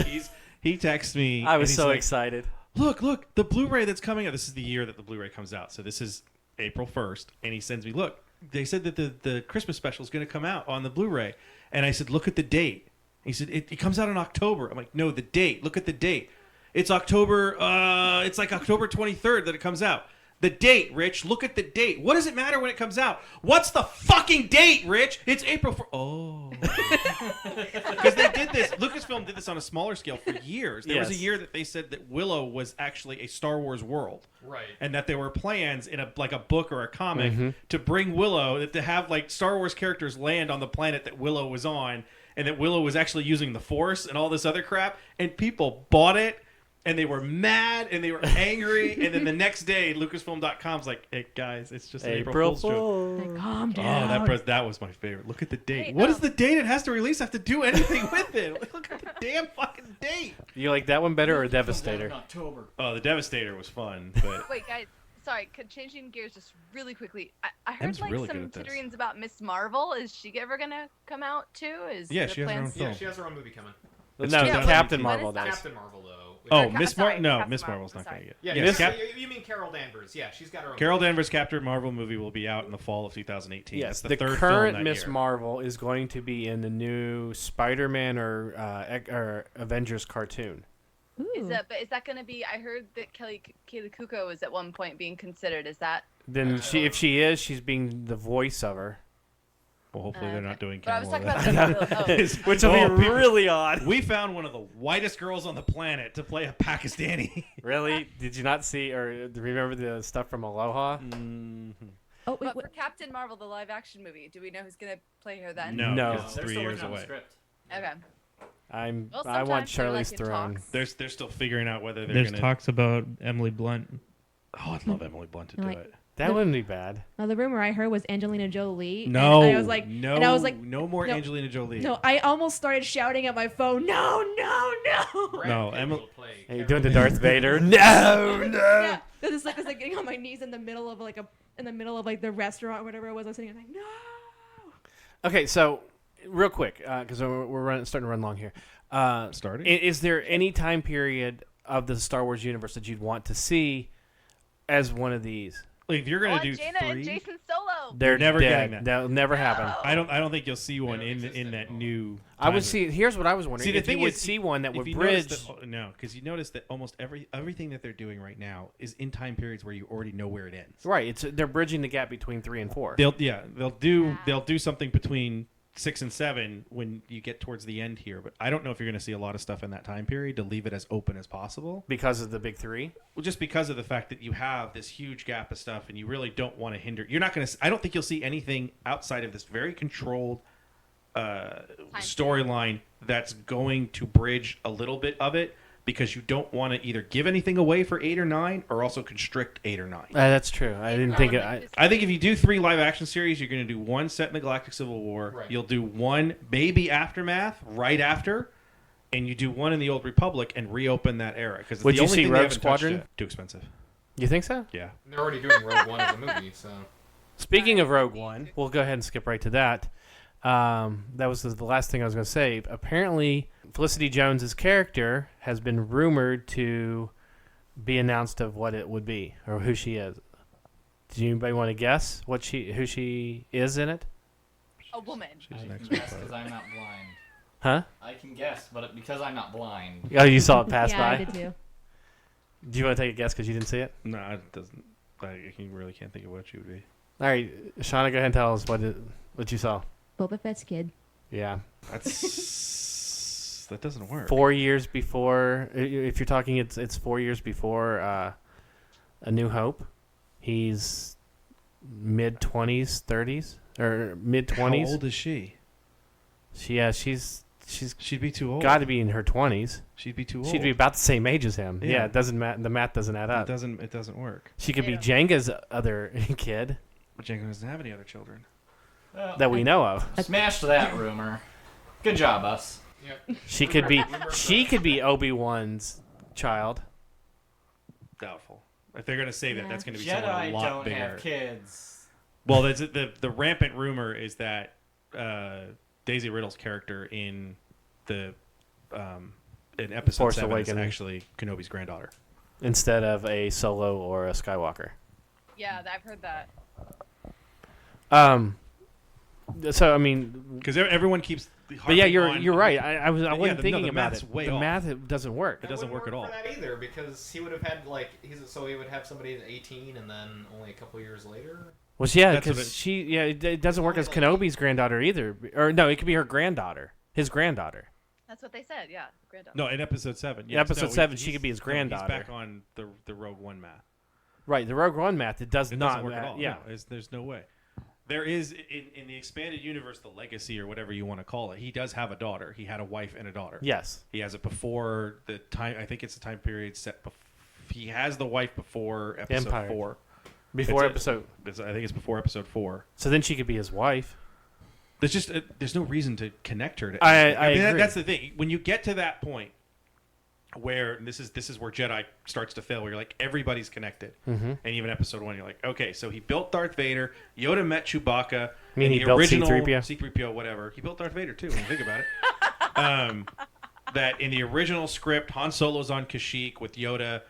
He texts me. I and was he's so like, excited. Look, the Blu-ray that's coming out. This is the year that the Blu-ray comes out. So this is April 1st. And he sends me, look, they said that the Christmas special is going to come out on the Blu-ray. And I said, look at the date. He said, it comes out in October. I'm like, no, the date. Look at the date. It's October, it's like October 23rd that it comes out. The date, Rich. Look at the date. What does it matter when it comes out? What's the fucking date, Rich? It's April 4th. Oh. Because they did this. Lucasfilm did this on a smaller scale for years. There was a Yes. year that they said that Willow was actually a Star Wars world. Right. And that there were plans in a book or a comic Mm-hmm. to bring Willow, to have like Star Wars characters land on the planet that Willow was on, and that Willow was actually using the Force and all this other crap. And people bought it. And they were mad and they were angry. And then the next day, Lucasfilm.com's like, hey, guys, it's just an April Fool's joke. Calm Oh, down. that was my favorite. Look at the date. Hey, What is the date it has to release? Have to do anything with it? Look at the damn fucking date. You like that one better or Devastator? October. Oh, the Devastator was fun, but Wait, guys. Sorry, changing gears just really quickly. I heard Em's like really good some at this. titterings about Miss Marvel. Is she ever gonna come out too? Is Yeah, the she has her own plans- film. Yeah, she has her own movie coming. It's No, Yeah, Captain when Marvel is that? does. Captain Marvel, though. oh, Ca- Miss sorry, No, Captain Miss Marvel, Marvel's not sorry. gonna get. Yeah, Yes, you mean Carol Danvers. Yeah, she's got her own Carol movie. Danvers' Captain Marvel movie will be out in the fall of 2018. Yes, It's the the third current film that Miss year. Marvel is going to be in the new Spider-Man or Avengers cartoon. Is that gonna be? I heard that Kaylee Cuoco was at one point being considered. Is that? Then if she is, she's being the voice of her. Well, hopefully they're not doing But I was camel. talking about Which will Oh, be people- really odd. We found one of the whitest girls on the planet to play a Pakistani. Really? Did you not see or remember the stuff from Aloha? Oh, wait, But for Captain Marvel, the live-action movie, do we know who's gonna play her then? No, No. 'cause it's They're 3 still years working on the away. script. Okay. Well, I want sometimes they're, Charlize like, in Theron. talks. They're still figuring out whether they're There's gonna. talks about Emily Blunt. Oh, I'd love Emily Blunt to do Like- it. That wouldn't be bad. now the rumor I heard was Angelina Jolie. No, and I was like, no, and I was like, no more no. Angelina Jolie. no, I almost started shouting at my phone. No, no, no. Brad No, Pitt Emma- will play Hey, you're Captain doing the Darth Vader. No, no. Yeah, this is like getting on my knees in the middle of like the restaurant or whatever it was. I was sitting there like, no. Okay, so real quick, because starting to run long here. Starting? Is there any time period of the Star Wars universe that you'd want to see as one of these? Like, if you're gonna Oh, do Jaina 3, and Jason Solo. They're never dead. getting that. That'll never happen. I don't think you'll see one They don't in exist that anymore. new. I would timeline. see. Here's what I was wondering. See, the if you thing would is, see one that if would you notice bridge. no, because you notice that almost everything that they're doing right now is in time periods where you already know where it ends. Right. They're bridging the gap between 3 and 4. They'll do something between 6 and 7 when you get towards the end here, but I don't know if you're going to see a lot of stuff in that time period to leave it as open as possible. Because of the big 3. Well, just because of the fact that you have this huge gap of stuff, and you really don't want to hinder. You're not going to. I don't think you'll see anything outside of this very controlled storyline that's going to bridge a little bit of it, because you don't want to either give anything away for 8 or 9, or also constrict 8 or 9. That's true. I didn't think it. I think if you do 3 live action series, you're going to do one set in the Galactic Civil War. Right. You'll do one maybe Aftermath right after, and you do one in the Old Republic and reopen that era. Because Would you see Rogue Squadron? Too expensive. You think so? Yeah. They're already doing Rogue One as a movie, so Speaking of Rogue One, we'll go ahead and skip right to that. That was the last thing I was going to say. Apparently, Felicity Jones's character has been rumored to be announced of what it would be or who she is. Does anybody want to guess who she is in it? A woman. She's I an can expert. guess because I'm not blind. Huh? I can guess, but because I'm not blind. Oh, you saw it pass yeah, by? I did too. Do you want to take a guess because you didn't see it? No, it doesn't. Really can't think of what she would be. All right, Shauna, go ahead and tell us what you saw. Boba Fett's kid. Yeah. That doesn't work. 4 years before, if you're talking, it's 4 years before A New Hope. He's mid-20s, 30s, or mid-20s. How old is she? She'd be too old. got to be in her 20s. She'd be too old. She'd be about the same age as him. Yeah. Yeah, it doesn't the math doesn't add up. It doesn't work. She could be Yeah. Jenga's other kid But Jango doesn't have any other children. Well, that we know of. smashed that rumor. Good job, us. yep. She could be Obi-Wan's child. Doubtful. If they're gonna say that, Yeah. that's gonna be someone a Jedi lot don't bigger. have kids. Well, that's the rampant rumor is that Daisy Ridle's character in in episode Force 7 Awakens. is actually Kenobi's granddaughter. Instead of a Solo or a Skywalker. Yeah, I've heard that. So I mean, Because everyone keeps. but yeah, harping you're on- right. I wasn't the thinking about math's it. way The off. math it doesn't work. It doesn't work at all. For that either, because he would have had so he would have somebody at 18 and then only a couple years later. Well, yeah, That's what because it doesn't work as Kenobi's granddaughter either. Or no, it could be her granddaughter, his granddaughter. That's what they said. Yeah, granddaughter. No, in episode 7. In episode 7, she he's- could be his no, granddaughter. he's back on the Rogue One math. Right, the Rogue One math, it does It not doesn't work at all. Yeah, No, there's no way. There is in the expanded universe, the legacy or whatever you want to call it. He does have a daughter. He had a wife and a daughter. yes. He has it before the time. I think it's the time period set. He has the wife before episode Empire. 4. Before It's episode. I think it's before episode 4. So then she could be his wife. There's just there's no reason to connect her to. I anything. agree. That's the thing. When you get to that point, where and this is where Jedi starts to fail, where you're like everybody's connected, and even episode 1, you're like, okay, so he built Darth Vader. Yoda met Chewbacca. You mean and he the built original C-3PO? C-3PO, whatever. He built Darth Vader too. When you think about it. That in the original script, Han Solo's on Kashyyyk with Yoda.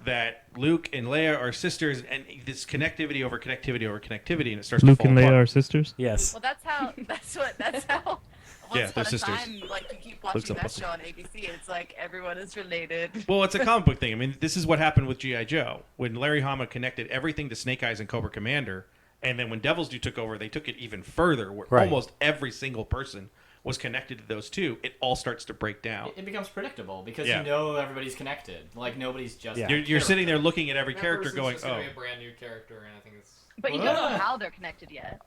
That Luke and Leia are sisters, and this connectivity over connectivity over connectivity, and it starts Luke to fall and Leia apart. are sisters. Yes. Well, that's how. That's how. Yeah, Once they're upon a sisters. time, like you keep watching Luke's a that puppet. show on ABC, it's like everyone is related. Well, it's a comic book thing. I mean, this is what happened with G.I. Joe. When Larry Hama connected everything to Snake Eyes and Cobra Commander, And then when Devil's Due took over, they took it even further, where Right. almost every single person was connected to those two. It all starts to break down. It becomes predictable because Yeah. you know everybody's connected. Like nobody's just. Yeah. You're sitting there looking at every That character person's going, just gonna oh. be a brand new character, and I think it's. But you don't know how they're connected yet.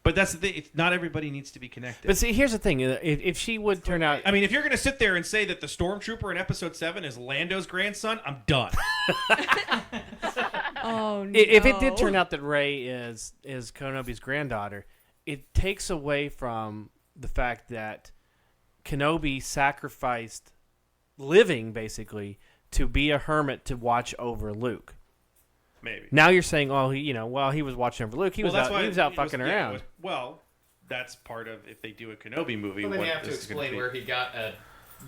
But that's the thing. It's not everybody needs to be connected. But see, here's the thing: if she would turn out, I mean, if you're going to sit there and say that the Stormtrooper in Episode 7 is Lando's grandson, I'm done. Oh no. if it did turn out that Rey is Kenobi's granddaughter, it takes away from the fact that Kenobi sacrificed living basically to be a hermit to watch over Luke. Maybe. Now you're saying, oh, he was watching over Luke. He was out fucking around. Well, that's part of if they do a Kenobi movie. Well, then what you have to this is gonna explain be. where he got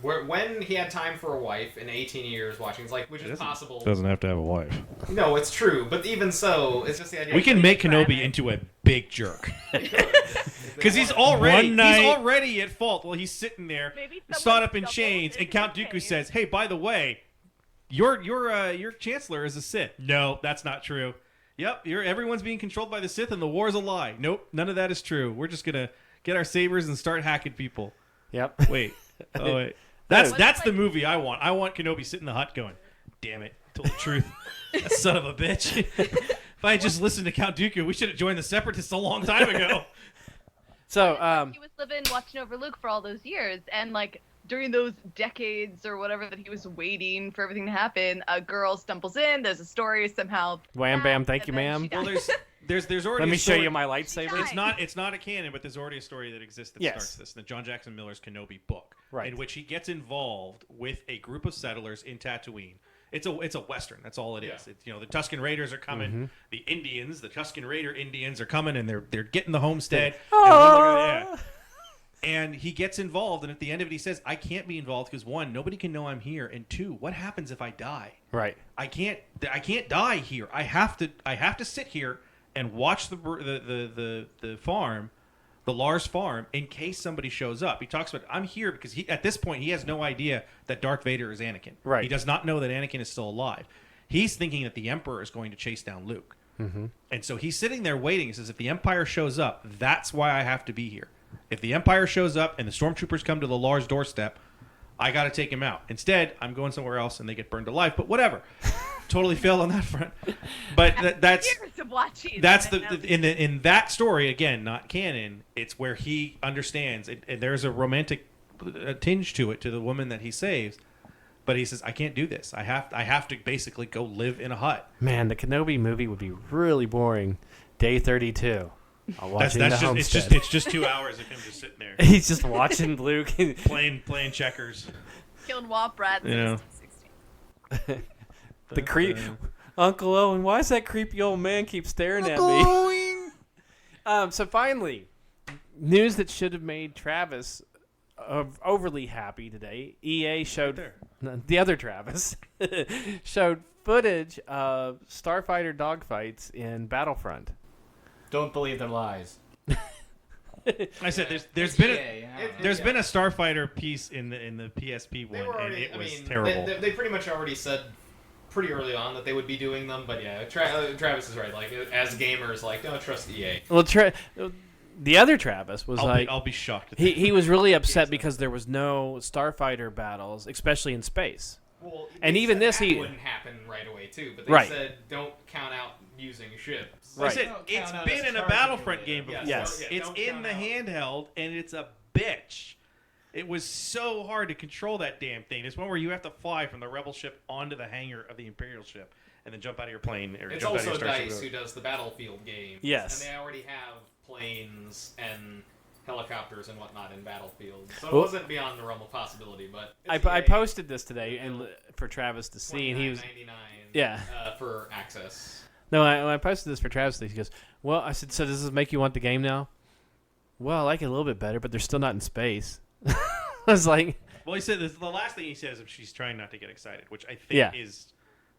when he had time for a wife in 18 years watching. It's like, which is possible. Doesn't have to have a wife. No, it's true. But even so, it's just the idea. We can make Kenobi Kenobi into a big jerk. Because he's already at fault. Well, he's sitting there, Maybe staught someone up in doubled chains, in and Count his Dooku case. says, "Hey, by the way, your chancellor is a Sith." No, that's not true. Yep, everyone's being controlled by the Sith, and the war is a lie. Nope, none of that is true. We're just gonna get our sabers and start hacking people. Yep. Wait, wait. That's the movie I want. I want Kenobi sitting in the hut going, "Damn it, told the truth, that son of a bitch." If I had just listened to Count Dooku, we should have joined the Separatists a long time ago. So, He was living watching over Luke for all those years, and like during those decades or whatever that he was waiting for everything to happen, a girl stumbles in. There's a story somehow. wham bam, thank and you, then ma'am. she Well, dies. there's already. Let me a show story. you my lightsaber. It's not a canon, but there's already a story that exists that Yes. starts this. The John Jackson Miller's Kenobi book, Right. in which he gets involved with a group of settlers in Tatooine. It's a western. That's all it is. Yeah. It's, the Tusken Raiders are coming. Mm-hmm. The Indians, the Tusken Raider Indians, are coming, and they're getting the homestead. Oh. And he gets involved, and at the end of it, he says, "I can't be involved because one, nobody can know I'm here, and two, what happens if I die? Right. I can't die here. I have to sit here and watch the farm, the Lars farm, in case somebody shows up." He talks about, I'm here because at this point he has no idea that Darth Vader is Anakin. Right. He does not know that Anakin is still alive. He's thinking that the Emperor is going to chase down Luke. Mm-hmm. And so he's sitting there waiting. He says, if the Empire shows up, that's why I have to be here. If the Empire shows up and the Stormtroopers come to the Lars doorstep, I got to take him out. Instead, I'm going somewhere else and they get burned alive. But whatever. Totally failed on that front. But that's years of watching. that's in that story, again, not canon. It's where he understands, and there's a romantic tinge to it, to the woman that he saves. But he says, I can't do this. I have to basically go live in a hut. Man, the Kenobi movie would be really boring. Day 32. Watching That's the just homestead. it's just 2 hours of him just sitting there He's just watching Luke. playing checkers. Killing Womp Rats. You know. 16. The creep. Uncle Owen, why does that creepy old man keep staring at me? So finally, news that should have made Travis overly happy today. EA showed the other Travis showed footage of starfighter dogfights in Battlefront. Don't believe their lies. I said there's It's been EA, there's been a Starfighter piece in the PSP They one, were and already. it was I mean, terrible. They pretty much already said pretty early on that they would be doing them. But yeah, Travis is right. Like as gamers, like don't trust EA. Well, the other Travis was I'll be shocked. At he was really upset because there was no starfighter battles, especially in space. Well, And they even said this, that he- wouldn't happen right away too. But they Right. said don't count out using ships. I said Don't it's count out been as in a charging Battlefront you game later. before. Yes. Yeah, It's don't in count the out. handheld, and it's a bitch. It was so hard to control that damn thing. It's one where you have to fly from the Rebel ship onto the hangar of the Imperial ship, and then jump out of your plane or It's jump out of also your starship. DICE who does the Battlefield game. Yes. And they already have planes and helicopters and whatnot in Battlefield. So Well- it wasn't beyond the realm of possibility. But I it's EA, posted this today and for Travis to see, and he was $29.99, Yeah. for access. no. When I posted this for Travis, he goes, "Well," I said, "So does this make you want the game now?" Well, I like it a little bit better, but they're still not in space. I was like, Well, he said the last thing he says is she's trying not to get excited, which I think Yeah.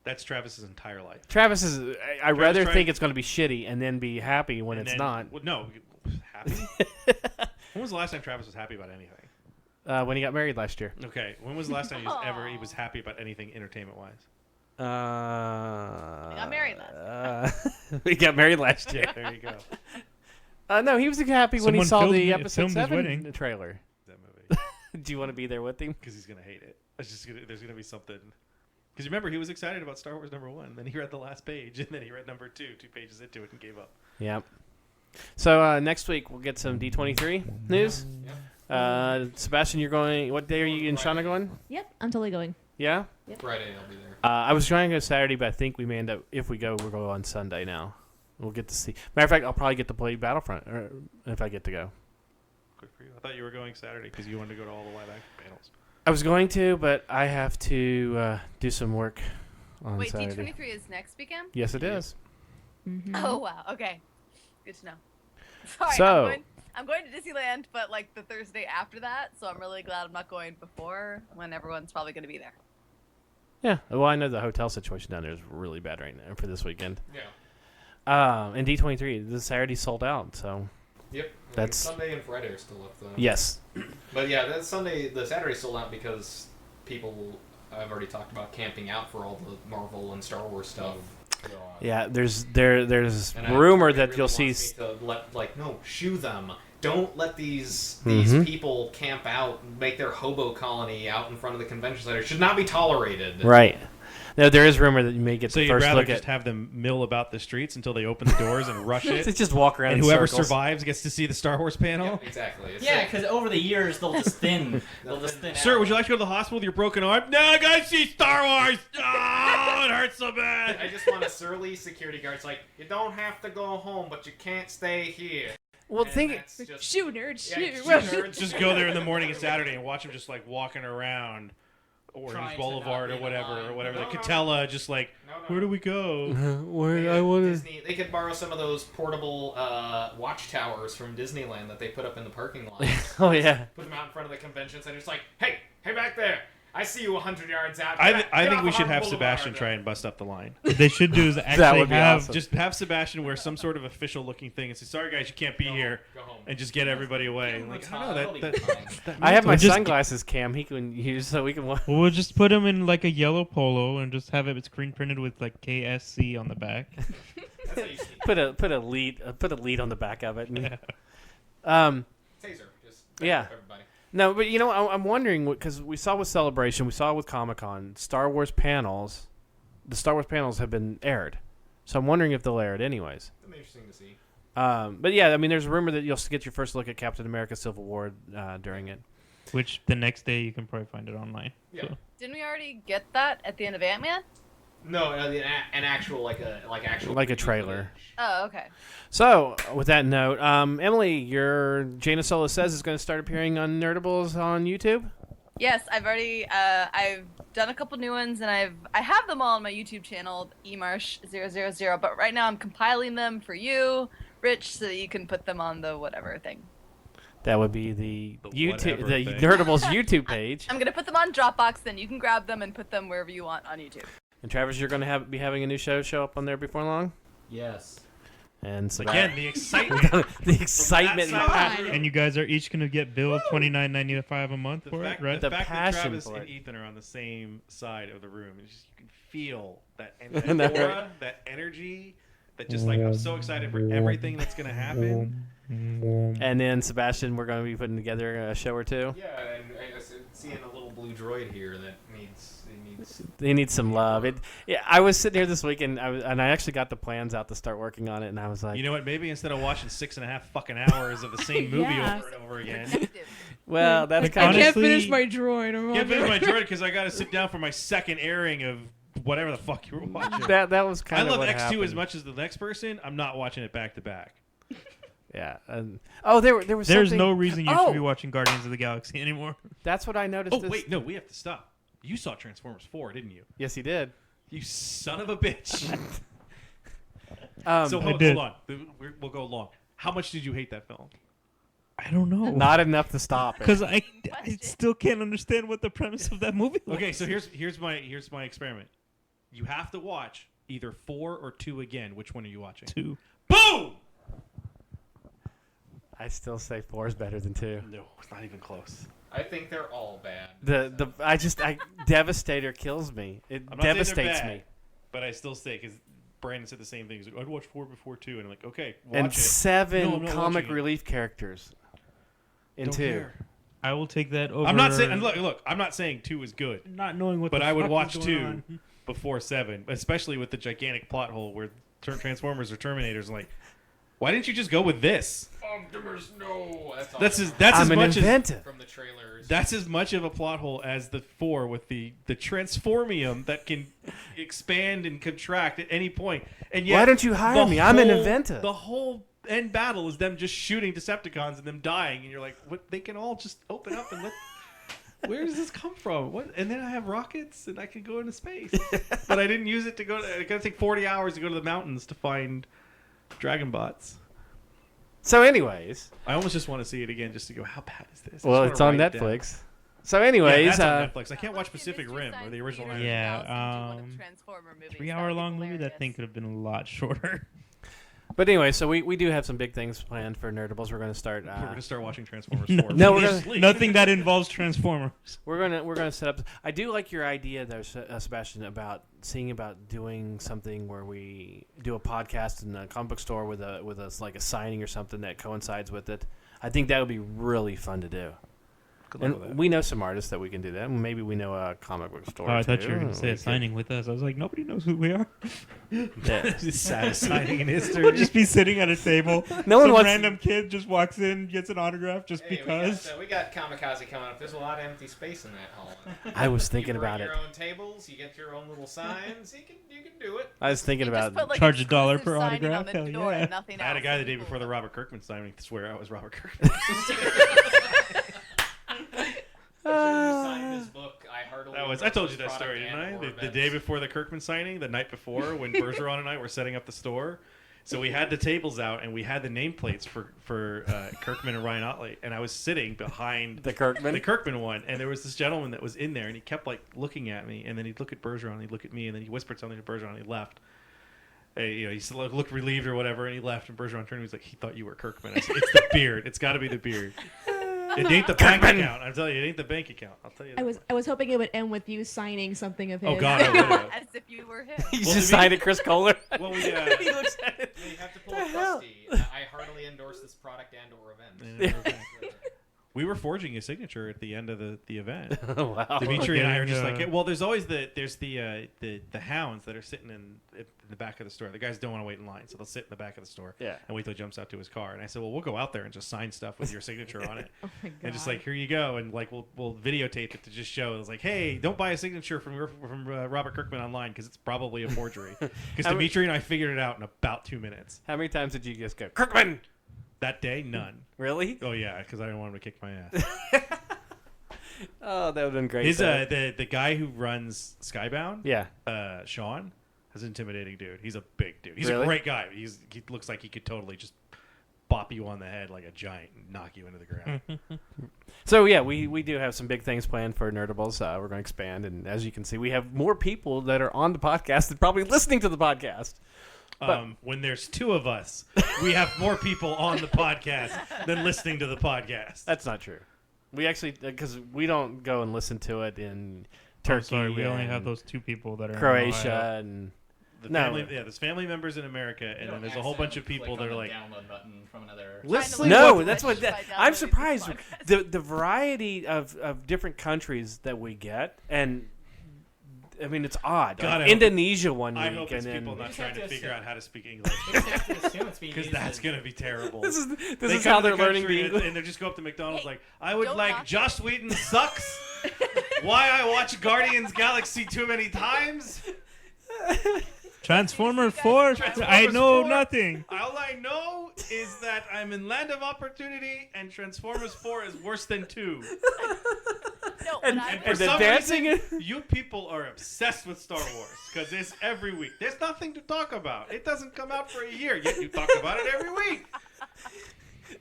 that's Travis's entire life. Travis is. I rather tried- think it's going to be shitty and then be happy when And it's then- not. Well, no, happy. When was the last time Travis was happy about anything? When he got married last year. Okay, when was the last time he was happy about anything entertainment wise? got married we got married last year. There you go. No, he was happy when he Someone saw filmed the it- episode filmed his 7 wedding. trailer. That movie. Do you want to be there with him? Because he's gonna hate it. There's gonna be something. Because remember, he was excited about Star Wars #1. Then he read the last page, and then he read number 2, 2 pages into it, and gave up. Yep. So next week we'll get some D23 news. Sebastian, you're going. What day are you and Shauna going? Yep, I'm totally going. Yeah. Friday, I'll be there. I was trying to go Saturday, but I think we may end up. If we go, we'll go on Sunday now. We'll get to see. Matter of fact, I'll probably get to play Battlefront if I get to go. Good for you. I thought you were going Saturday because you wanted to go to all the live action panels. I was going to, but I have to do some work on Wait, Saturday. D23 is next weekend? Yes, it is. Mm-hmm. Oh wow. Okay. Good to know. Sorry, So- I'm going to Disneyland, but like the Thursday after that, so I'm really glad I'm not going before when everyone's probably going to be there. Yeah. Well, I know the hotel situation down there is really bad right now for this weekend. Yeah. And D23, this Saturday sold out, so Yep. That's- Sunday and Friday are still up though. yes. But yeah, that Saturday sold out because people I've already talked about camping out for all the Marvel and Star Wars stuff. So, Yeah, there's and rumor I that really you'll wants see. me to no, shoo them. Don't let these Mhm. people camp out, make their hobo colony out in front of the convention center. It should not be tolerated. Right. No, there is rumor that you may get So the you'd first rather look just at. have them mill about the streets until they open the doors and rush it, Just walk around and in whoever circles. survives gets to see the Star Wars panel? Yeah, exactly. It's Yeah, like- because over the years they'll just thin. They'll just thin Sir, out. would you like to go to the hospital with your broken arm? No, I gotta see Star Wars! Oh, it hurts so bad! I just want a surly security guard. It's like, you don't have to go home, but you can't stay here. Well, And think that's just- Shoot, nerd, Yeah, shoot. shoot, nerds. Just go there in the morning and Saturday and watch them just like walking around Orange Trying to Boulevard not or be in a whatever, line. the No, no. Catella, just like, No, no. where do we go? where I want to. Disney, they could borrow some of those portable watchtowers from Disneyland that they put up in the parking lot. Oh yeah. Put them out in front of the convention center. It's like, hey back there! I see you 100 yards out. I Get think off we of should Harvard have Boulevard. Sebastian try and bust up the line. What they should do is actually would be have awesome. Just have Sebastian wear some sort of official looking thing and say, sorry guys, you can't be Go home, here. Go home. And just get everybody away. Give him Like, a I don't tie, know, that'll be that fine. I have my Just- sunglasses cam. He can use so we can. Well, we'll just put them in like a yellow polo and just have it screen printed with like KSC on the back. That's how you sneak. put a lead on the back of it. And, Taser. Just Yeah. Everybody. No, but you know, I'm wondering because we saw with Celebration, we saw with Comic-Con, Star Wars panels. The Star Wars panels have been aired, so I'm wondering if they'll air it anyways. It'll be interesting to see. But yeah, I mean, there's a rumor that you'll get your first look at Captain America: Civil War during it. Which the next day you can probably find it online. Yeah. So. Didn't we already get that at the end of Ant-Man? No, an actual like a trailer. Oh, okay. So with that note, Emily, your Jaina Solo Says is going to start appearing on Nerdables on YouTube. Yes, I've already I've done a couple new ones, and I have them all on my YouTube channel, emarsh000. But right now I'm compiling them for you, Rich, so that you can put them on the whatever thing. That would be the YouTube, whatever the thing. Nerdables YouTube page. I'm gonna put them on Dropbox, then you can grab them and put them wherever you want on YouTube. And Travis, you're going to be having a new show up on there before long. Yes. And so Again, the excitement. the excitement. From that side of the And you guys are each going to get billed $29.95 a month The for fact, it, right? the The fact that passion Travis for and it. Ethan are on the same side of the room, it's just, you can feel that That aura, that energy, that just like, I'm so excited for everything that's going to happen. And then Sebastian, we're going to be putting together a show or two. Yeah, and I was seeing a little blue droid here that needs. They need some love. I was sitting here this week and I actually got the plans out to start working on it, and I was like, You know what? Maybe instead of watching 6.5 fucking hours of the same movie Yeah. over and over again, Protective. well, that's Like, kind I of can't Honestly- finish my droid. I'm can't on finish my there. droid because I got to sit down for my second airing of whatever the fuck you were watching. that was I kind of love what X2 happened. as much as the next person. I'm not watching it back to back. Yeah. There was There's something. no reason you Oh! should be watching Guardians of the Galaxy anymore. That's what I noticed. Oh wait, no, we have to stop. You saw Transformers 4, didn't you? Yes, he did. You son of a bitch. So I hold did. on. We'll go long. How much did you hate that film? I don't know. Not enough to stop it. Because I still can't understand what the premise of that movie was. Okay, so here's my experiment. You have to watch either 4 or 2 again. Which one are you watching? 2. Boom! I still say 4 is better than 2. No, it's not even close. I think they're all bad. Devastator kills me. It I'm not saying they're devastates bad, me. But I still say, because Brandon said the same thing. He's like, I'd watch 4 before 2. And I'm like, okay, watch And it. 7 No, I'm not comic watching it. relief characters in Don't 2. care. I will take that over. I'm not saying, and look, I'm not saying 2 is good. not knowing what. But the I would fuck watch is going 2 on. before 7, especially with the gigantic plot hole where Transformers are Terminators. I'm like, why didn't you just go with this? Optimus, no. That's as I'm an much inventor. from the trailers. That's as much of a plot hole as the 4 with the Transformium that can expand and contract at any point. And yet, Why don't you hire the me? I'm an whole- inventor. The whole end battle is them just shooting Decepticons and them dying, and you're like, what? They can all just open up and let. Where does this come from? What? And then I have rockets and I can go into space, but I didn't use it to go. It's gonna take 40 hours to go to the mountains to find Dragon Bots. So, anyways, I almost just want to see it again just to go, how bad is this? I just well, wanna it's on write it down. Netflix. So, Yeah, anyways, that's on Netflix. I can't watch Unless you Pacific missed your Rim or sign the original. theater Yeah, house and do one of Transformer movies. That would be 3-hour-long movie. That hilarious. thing could have been a lot shorter. but anyway, so we do have some big things planned for Nerdables. We're going to start. We're gonna start watching Transformers 4. No, we're gonna- Immediately. Nothing that involves Transformers. We're gonna set up. I do like your idea, though, Sebastian, about doing something where we do a podcast in a comic book store with a like a signing or something that coincides with it. I think that would be really fun to do. Good luck with And that. we know some artists that we can do that. Maybe we know a comic book store. Oh, I thought too. you were going to say We a could- signing with us. I was like, nobody knows who we are. Yeah. the saddest signing in history. We'll just be sitting at a table. No one Some wants- random kid just walks in, gets an autograph just because. we got Kamikaze coming up. There's a lot of empty space in that hall. I was thinking you bring about it. your own tables. You get your own little signs. You can do it. I was thinking You about just put, like, Charge $1 per exclusive signing autograph? on the Hell door yeah. and nothing I had a else. guy the day People before the will- Robert Kirkman signing to swear I was Robert Kirkman. Sign this book. I heartily. I told you that endorse this story, product didn't I? and/or The events. day before the Kirkman signing, the night before, when Bergeron and I were setting up the store. So we had the tables out and we had the nameplates for Kirkman and Ryan Otley, and I was sitting behind the Kirkman. the Kirkman one, and there was this gentleman that was in there, and he kept like looking at me, and then he'd look at Bergeron, and he'd look at me, and then he whispered something to Bergeron, and he left. He looked relieved or whatever, and he left. And Bergeron turned to me, he was like, "He thought you were Kirkman." I said, "It's the beard. It's got to be the beard. It ain't the bank account. I'm telling you, it ain't the bank account. I'll tell you that." I was hoping it would end with you signing something of his. Oh God, I would have. As if you were him. He Well, just to me- signed it, Chris Kohler. Well, we he looks at it. You have to pull a Krusty. I heartily endorse this product and/or event. We were forging his signature at the end of the event. Wow. Dimitri and I are just Getting, like, well, there's always the hounds that are sitting in the back of the store. The guys don't want to wait in line, so they'll sit in the back of the store Yeah. and wait till he jumps out to his car. And I said, well, we'll go out there and just sign stuff with your signature on it, Oh my God. and just like, here you go, and like we'll videotape it to just show. It's like, hey, don't buy a signature from Robert Kirkman online because it's probably a forgery. Because How many- Dimitri and I figured it out in about 2 minutes. How many times did you just go, Kirkman? That day, none. Really? Oh yeah, because I didn't want him to kick my ass. Oh, that would have been great. His though. the guy who runs Skybound, Yeah. Sean, is an intimidating dude. He's a big dude. He's Really? a great guy. He looks like he could totally just bop you on the head like a giant and knock you into the ground. So yeah, we do have some big things planned for Nerdables. We're going to expand, and as you can see, we have more people that are on the podcast than probably listening to the podcast. When there's 2 of us, we have more people on the podcast than listening to the podcast. That's not true. We actually, because we don't go and listen to it in I'm Turkey. sorry, we only and have those 2 people that are in Croatia Ohio. and The No. family, yeah, there's family members in America, and then there's a whole bunch of people that are like, download button from another. listen. no, what- that's what. by I'm downloading this surprised podcast. the variety of different countries that we get, and I mean it's odd. God, Like, I hope- Indonesia one I week, hope and it's then people not just trying have to to figure assume- out how to speak English. You just have to assume it's being Because used that's as- going to be terrible. this is They how come to they're the learning country the English. and they just go up to McDonald's Hey, like, I would don't like knock Joss Whedon sucks. Why I watch Guardians Galaxy too many times. Transformer 4? I Transformers know 4? nothing. All I know is that I'm in Land of Opportunity and Transformers 4 is worse than 2. No, And- when I and For was- the some dancing reason, you people are obsessed with Star Wars because it's every week. There's nothing to talk about. It doesn't come out for a year, yet you talk about it every week.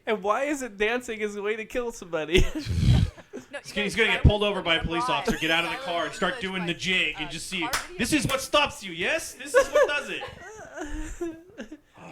And why is it dancing as a way to kill somebody? no, He's you going guys, to when get I pulled was over by a living police abroad, officer, get out of the I car, learned and start English doing by, the jig and just see, car video this is what stops you, yes? This is what does it.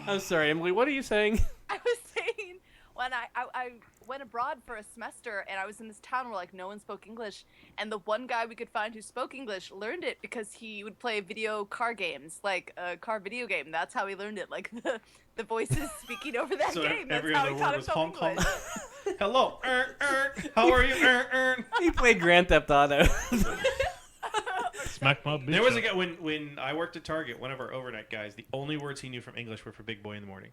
I'm sorry, Emily. What are you saying? I was saying, when when I went abroad for a semester, and I was in this town where like no one spoke English, and the one guy we could find who spoke English learned it because he would play video car games, like a car video game. That's how he learned it, like the voices speaking over that So game. That's every how other he taught word was himself honk English. honk. Hello, how are you? He played Grand Theft Auto. Smack my bitch. There was a up. guy when I worked at Target. One of our overnight guys. The only words he knew from English were for Big Boy in the morning.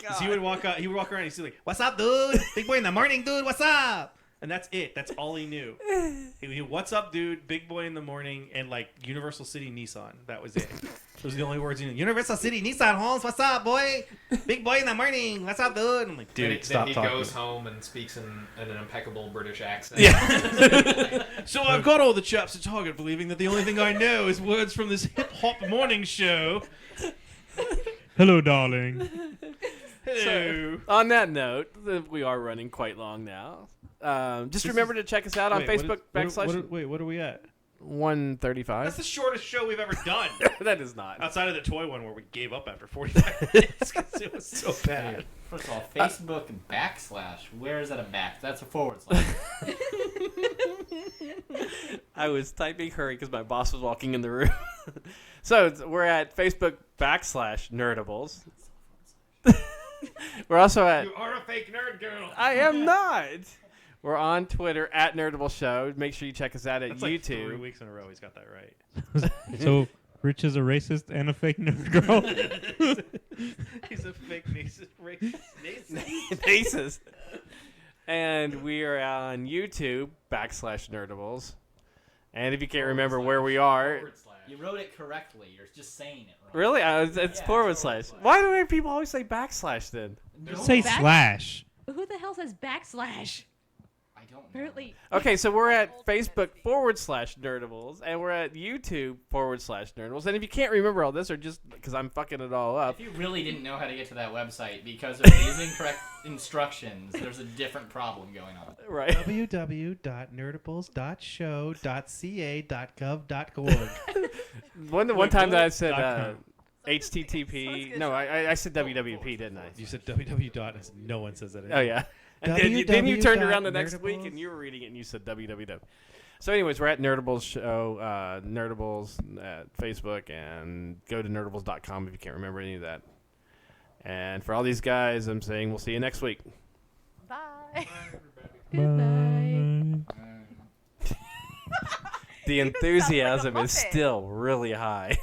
'Cause he would walk out. He would walk around. He'd say like, "What's up, dude? Big Boy in the morning, dude. What's up?" And that's it. That's all he knew. What's up, dude? Big Boy in the morning, and like Universal City Nissan. That was it. Those are the only words he knew. Universal City Nissan Holmes. What's up, boy? Big Boy in the morning. What's up, dude? I'm like, dude, Then stop he talking. goes home and speaks in an impeccable British accent. Yeah. So I've got all the chaps at Target believing that the only thing I know is words from this hip hop morning show. Hello, darling. Hello. On that note, we are running quite long now. Just remember to check us out on Facebook / What are we at? 135. That's the shortest show we've ever done. That is not. Outside of the toy one where we gave up after 45 minutes because it was so bad. First of all, Facebook / where is that a back? That's a /. I was typing hurry because my boss was walking in the room. So we're at Facebook / Nerdables. We're also at. You are a fake nerd girl. I am not. We're on Twitter at Nerdable Show. Make sure you check us out at That's like YouTube. 3 weeks in a row he's got that right. So, Rich is a racist and a fake nerd girl. He's a fake racist. Racist. And we are on YouTube / Nerdables. And if you can't remember where we are, You wrote it correctly. You're just saying it wrong. really, it's /. Why do people always say / then? Say Back- slash. Who the hell says backslash? I don't know. Apparently. Okay, so we're at Facebook / Nerdables, and we're at YouTube / Nerdables. And if you can't remember all this, or just because I'm fucking it all up, If you really didn't know how to get to that website because of these incorrect instructions, there's a different problem going on. right? www.nerdables.show.ca.gov.org. One time that I said .com. HTTP. No, I said WWP, didn't I? You said www. I said, no one says that Oh anymore. yeah. And then you turned around the next www.nerdables. week and you were reading it and you said www. So, anyways, we're at Nerdables Show, Nerdables at Facebook, and go to nerdables.com if you can't remember any of that. And for all these guys, I'm saying we'll see you next week. Bye. Goodbye. The enthusiasm is Muppet. still really high.